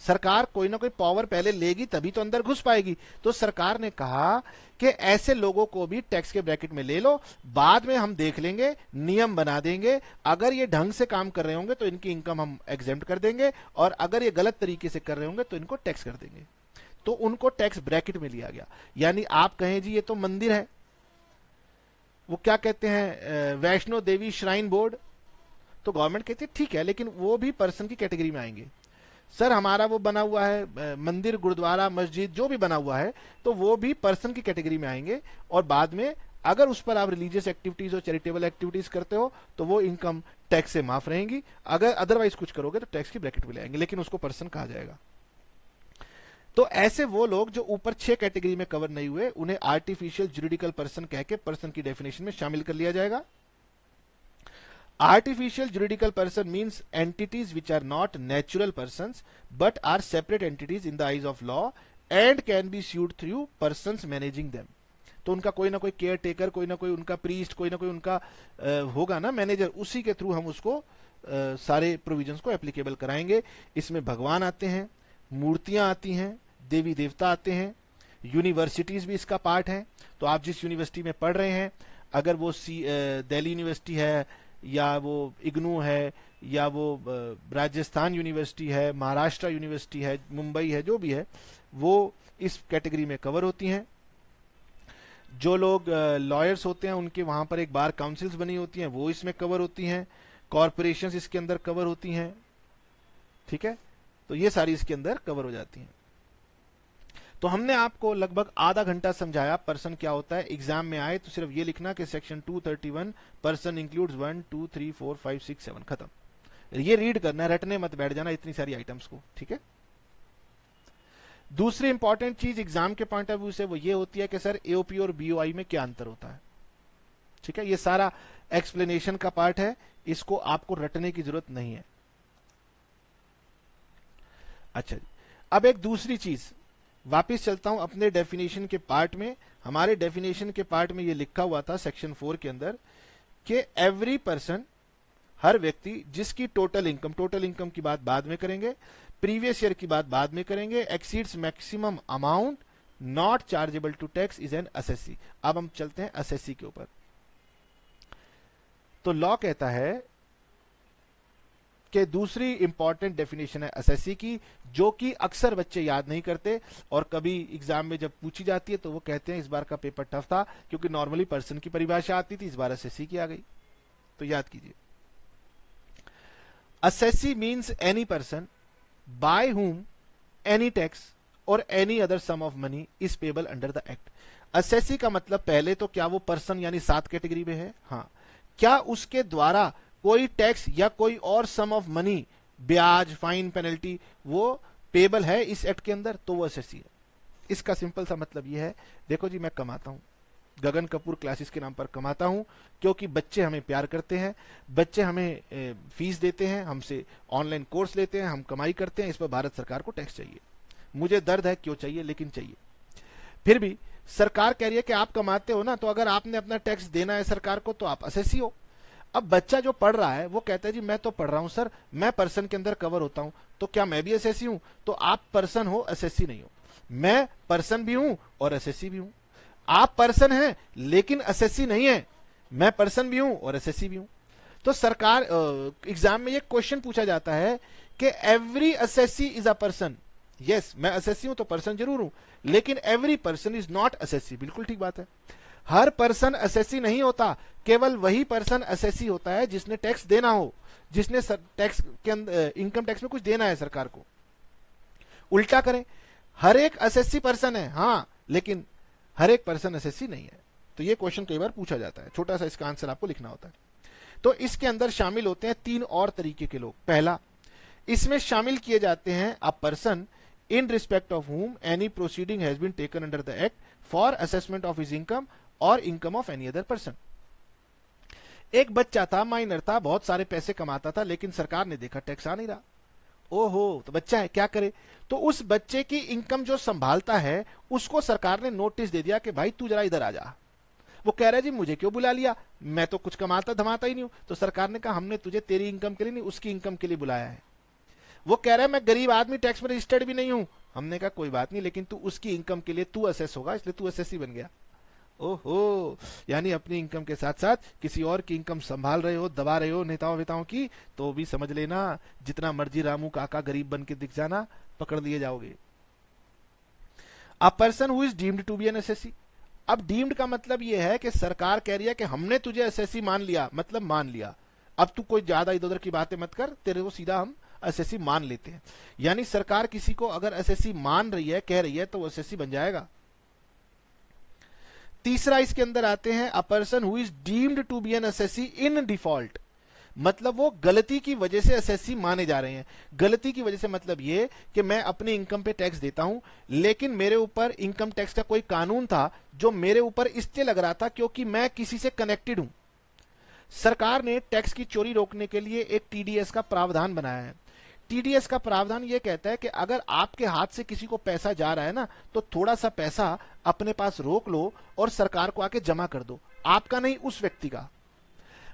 सरकार कोई ना कोई पावर पहले लेगी तभी तो अंदर घुस पाएगी। तो सरकार ने कहा कि ऐसे लोगों को भी टैक्स के ब्रैकेट में ले लो, बाद में हम देख लेंगे, नियम बना देंगे, अगर ये ढंग से काम कर रहे होंगे तो इनकी इनकम हम एग्जेम्प्ट कर देंगे, और अगर ये गलत तरीके से कर रहे होंगे तो इनको टैक्स कर देंगे। तो उनको टैक्स ब्रैकेट में लिया गया। यानी आप कहें जी ये तो मंदिर है, वो क्या कहते हैं, वैष्णो देवी श्राइन बोर्ड, तो गवर्नमेंट कहती है ठीक है, लेकिन वो भी पर्सन की कैटेगरी में आएंगे। सर हमारा वो बना हुआ है मंदिर, गुरुद्वारा, मस्जिद जो भी बना हुआ है, तो वो भी पर्सन की कैटेगरी में आएंगे, और बाद में अगर उस पर आप रिलीजियस एक्टिविटीज और चैरिटेबल एक्टिविटीज करते हो तो वो इनकम टैक्स से माफ रहेंगी। अगर अदरवाइज कुछ करोगे तो टैक्स की ब्रैकेट में ले आएंगे, लेकिन उसको पर्सन कहा जाएगा। तो ऐसे वो लोग जो ऊपर 6 कैटेगरी में कवर नहीं हुए, उन्हें आर्टिफिशियल जुरिडिकल पर्सन कह के पर्सन की डेफिनेशन में शामिल कर लिया जाएगा। Artificial juridical person means entities which are not natural persons but are separate entities in the eyes of law and can be sued through persons managing them. तो उनका कोई ना कोई केयर टेकर, कोई ना कोई उनका प्रीस्ट, कोई ना कोई उनका होगा ना मैनेजर, उसी के थ्रू हम उसको सारे प्रोविजंस को एप्लीकेबल कराएंगे। इसमें भगवान आते हैं, मूर्तियां आती हैं, देवी देवता आते हैं, यूनिवर्सिटीज भी इसका पार्ट है। तो आप जिस यूनिवर्सिटी में पढ़ रहे हैं, अगर वो दिल्ली यूनिवर्सिटी है, या वो इग्नू है, या वो राजस्थान यूनिवर्सिटी है, महाराष्ट्र यूनिवर्सिटी है, मुंबई है, जो भी है, वो इस कैटेगरी में कवर होती हैं। जो लोग लॉयर्स होते हैं उनके वहां पर एक बार काउंसिल्स बनी होती हैं, वो इसमें कवर होती हैं। कॉरपोरेशंस इसके अंदर कवर होती हैं, ठीक है, तो ये सारी इसके अंदर कवर हो जाती हैं। तो हमने आपको लगभग आधा घंटा समझाया पर्सन क्या होता है। एग्जाम में आए तो सिर्फ ये लिखना कि सेक्शन 231 पर्सन इंक्लूड्स 1 2 3 4 5 6 7, खत्म। ये रीड करना है, रटने मत बैठ जाना इतनी सारी आइटम्स को, ठीक है। दूसरी इंपॉर्टेंट चीज एग्जाम के पॉइंट ऑफ व्यू से वो ये होती है कि सर एओपी और बीओआई में क्या अंतर होता है, ठीक है। ये सारा एक्सप्लेनेशन का पार्ट है, इसको आपको रटने की जरूरत नहीं है। अच्छा, अब एक दूसरी चीज वापिस चलता हूं अपने डेफिनेशन के पार्ट में। हमारे डेफिनेशन के पार्ट में ये लिखा हुआ था सेक्शन 4 के अंदर कि एवरी पर्सन, हर व्यक्ति जिसकी टोटल इनकम की बात बाद में करेंगे, प्रीवियस ईयर की बात बाद में करेंगे, exceeds maximum amount not chargeable to tax is an assessee. अब हम चलते हैं एसएससी के ऊपर। तो लॉ कहता है कि दूसरी इंपॉर्टेंट डेफिनेशन है एसएससी की, जो कि अक्सर बच्चे याद नहीं करते और कभी एग्जाम में जब पूछी जाती है तो वो कहते हैं इस बार का पेपर टफ था क्योंकि नॉर्मली पर्सन की परिभाषा आती थी, इस बार एसएससी की आ गई। तो याद कीजिए, assessee means any person by whom any tax or any other sum of money is payable under the act। assessee का मतलब पहले तो क्या वो पर्सन यानी 7 कैटेगरी में है? हाँ। क्या उसके द्वारा कोई टैक्स या कोई और सम ऑफ मनी, ब्याज, फाइन, पेनल्टी वो पेबल है इस एक्ट के अंदर? तो वो एसएससी है। इसका सिंपल सा मतलब ये है, देखो जी मैं कमाता हूं, गगन कपूर क्लासेस के नाम पर कमाता हूं क्योंकि बच्चे हमें प्यार करते हैं, बच्चे हमें फीस देते हैं, हमसे ऑनलाइन कोर्स लेते हैं, हम कमाई करते हैं, इस पर भारत सरकार को टैक्स चाहिए। मुझे दर्द है क्यों चाहिए, लेकिन चाहिए। फिर भी सरकार कह रही है कि आप कमाते हो ना, तो अगर आपने अपना टैक्स देना है सरकार को तो आप एसएससी हो। अब बच्चा जो पढ़ रहा है वो कहता है जी मैं तो पढ़ रहा हूं सर, मैं पर्सन के अंदर कवर होता हूं, तो क्या मैं भी एसएससी हूं? तो आप पर्सन हो, एसएससी नहीं हो। मैं पर्सन भी हूं और एसएससी भी हूं। आप पर्सन हैं लेकिन एसएससी नहीं है, मैं पर्सन भी हूं और एसएससी भी हूं। तो सरकार एग्जाम में ये क्वेश्चन पूछा जाता है कि every SSC is a person. Yes, मैं एसएससी हूं तो पर्सन जरूर हूं, लेकिन every person is not SSC. बिल्कुल ठीक बात है, हर पर्सन एसएससी नहीं होता, केवल वही पर्सन एसएससी होता है जिसने टैक्स देना हो, जिसने टैक्स के अंदर इनकम टैक्स में कुछ देना है सरकार को। उल्टा करें, हर एक एसएससी पर्सन है हाँ, लेकिन हर एक पर्सन एसएससी नहीं है। तो ये क्वेश्चन कई बार पूछा जाता है, छोटा सा इसका आंसर आपको लिखना होता है। तो इसके अंदर शामिल होते हैं 3 और तरीके के लोग। पहला, इसमें शामिल किए जाते हैं a person in respect of whom any proceeding has been taken under the act for assessment of his income और income of any other person. एक बच्चा था, माइनर था, बहुत सारे पैसे कमाता था, लेकिन सरकार ने देखा टैक्स आ नहीं रहा। ओहो, तो बच्चा है, क्या करे? तो उस बच्चे की इनकम जो संभालता है उसको सरकार ने नोटिस दे दिया कि भाई तू जरा इधर आ जा। वो कह रहा है जी मुझे क्यों बुला लिया, मैं तो कुछ कमाता धमाता ही नहीं हूं। तो सरकार ने कहा हमने तुझे तेरी इनकम के लिए नहीं, उसकी इनकम के लिए बुलाया है। वो कह रहा है मैं गरीब आदमी, टैक्स में रजिस्टर्ड भी नहीं हूं। हमने कहा कोई बात नहीं, लेकिन तू उसकी इनकम के लिए तू असेस होगा, इसलिए तू एसएससी बन गया। ओहो, यानी अपनी इनकम के साथ साथ किसी और की इनकम संभाल रहे हो, दबा रहे हो नेताओं वेताओं की, तो भी समझ लेना जितना मर्जी रामू काका गरीब बन के दिख जाना, पकड़ लिए जाओगे। A person who is deemed to be an assessee. अब डीम्ड का मतलब यह है कि सरकार कह रही है कि हमने तुझे एसएससी मान लिया, मतलब मान लिया, अब तू कोई ज्यादा इधर उधर की बातें मत कर, तेरे को सीधा हम एसएससी मान लेते हैं। यानी सरकार किसी को अगर एसएससी मान रही है, कह रही है, तो वो एसएससी बन जाएगा। तीसरा इसके अंदर आते हैं a person who is deemed to be an assessee in default. मतलब वो गलती की वजह से एसएससी माने जा रहे हैं। गलती की वजह से मतलब ये कि मैं अपनी इनकम पे टैक्स देता हूं, लेकिन मेरे ऊपर इनकम टैक्स का कोई कानून था जो मेरे ऊपर इसलिए लग रहा था क्योंकि मैं किसी से कनेक्टेड हूं। सरकार ने टैक्स की चोरी रोकने के लिए एक टीडीएस का प्रावधान बनाया है। टीडीएस का प्रावधान यह कहता है कि अगर आपके हाथ से किसी को पैसा जा रहा है ना, तो थोड़ा सा पैसा अपने पास रोक लो और सरकार को आके जमा कर दो, आपका नहीं उस व्यक्ति का।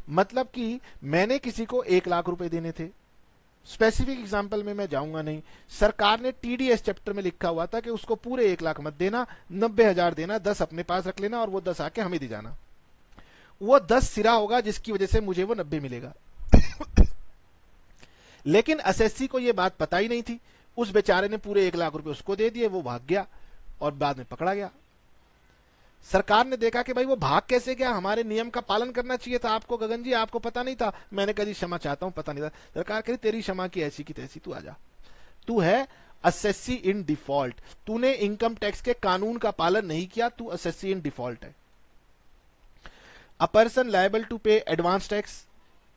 मतलब कि मैंने किसी को 1 लाख रुपए देने थे, स्पेसिफिक एग्जांपल में मैं जाऊंगा नहीं, सरकार ने टीडीएस चैप्टर में लिखा हुआ था कि उसको पूरे 1 लाख मत देना, 90,000 देना, 10 अपने पास रख लेना और वो 10 आके हमें दे जाना। वो 10 सिरा होगा जिसकी वजह से मुझे वो 90 मिलेगा। लेकिन एसएससी को यह बात पता ही नहीं थी, उस बेचारे ने पूरे 1 लाख रुपए उसको दे दिए, वो भाग गया और बाद में पकड़ा गया। सरकार ने देखा कि भाई वो भाग कैसे गया, हमारे नियम का पालन करना चाहिए था आपको गगन जी, आपको पता नहीं था। मैंने कहा जी क्षमा चाहता हूं, पता नहीं था। सरकार कह रही तेरी क्षमा की ऐसी की तैसी, तू आ जा, तू है एसएससी इन डिफॉल्ट, तूने इनकम टैक्स के कानून का पालन नहीं किया, तू एसएससी इन डिफॉल्ट है। A person liable to pay advance tax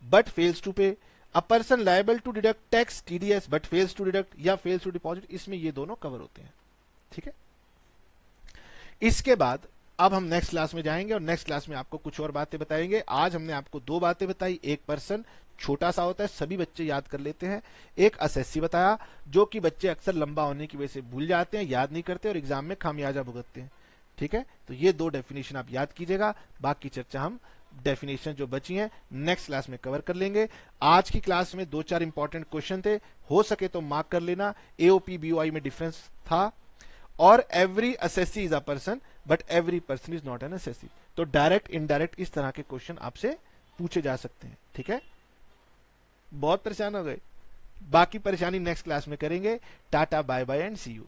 but fails to pay, a person liable to deduct tax TDS but fails to deduct या फेल्स टू डिपॉजिट, इसमें ये दोनों कवर होते हैं। ठीक है, इसके बाद अब हम नेक्स्ट क्लास में जाएंगे और नेक्स्ट क्लास में आपको कुछ और बातें बताएंगे। आज हमने आपको 2 बातें बताई, एक पर्सन छोटा सा होता है, सभी बच्चे याद कर लेते हैं। एक असेसी बताया, जो कि बच्चे अक्सर लंबा होने की वजह से भूल जाते हैं, याद नहीं करते और एग्जाम में खामियाजा भुगतते हैं। ठीक है, तो ये 2 डेफिनेशन आप याद कीजिएगा। बाकी चर्चा हम डेफिनेशन जो बची हैं नेक्स्ट क्लास में कवर कर लेंगे। आज की क्लास में 2-4 इंपॉर्टेंट क्वेश्चन थे, हो सके तो मार्क कर लेना। एओपी बीओआई में डिफरेंस था, और every assessee is a person but every person is not an assessee. तो डायरेक्ट इनडायरेक्ट इस तरह के क्वेश्चन आपसे पूछे जा सकते हैं। ठीक है, बहुत परेशान हो गए, बाकी परेशानी नेक्स्ट क्लास में करेंगे। Tata bye bye and see you.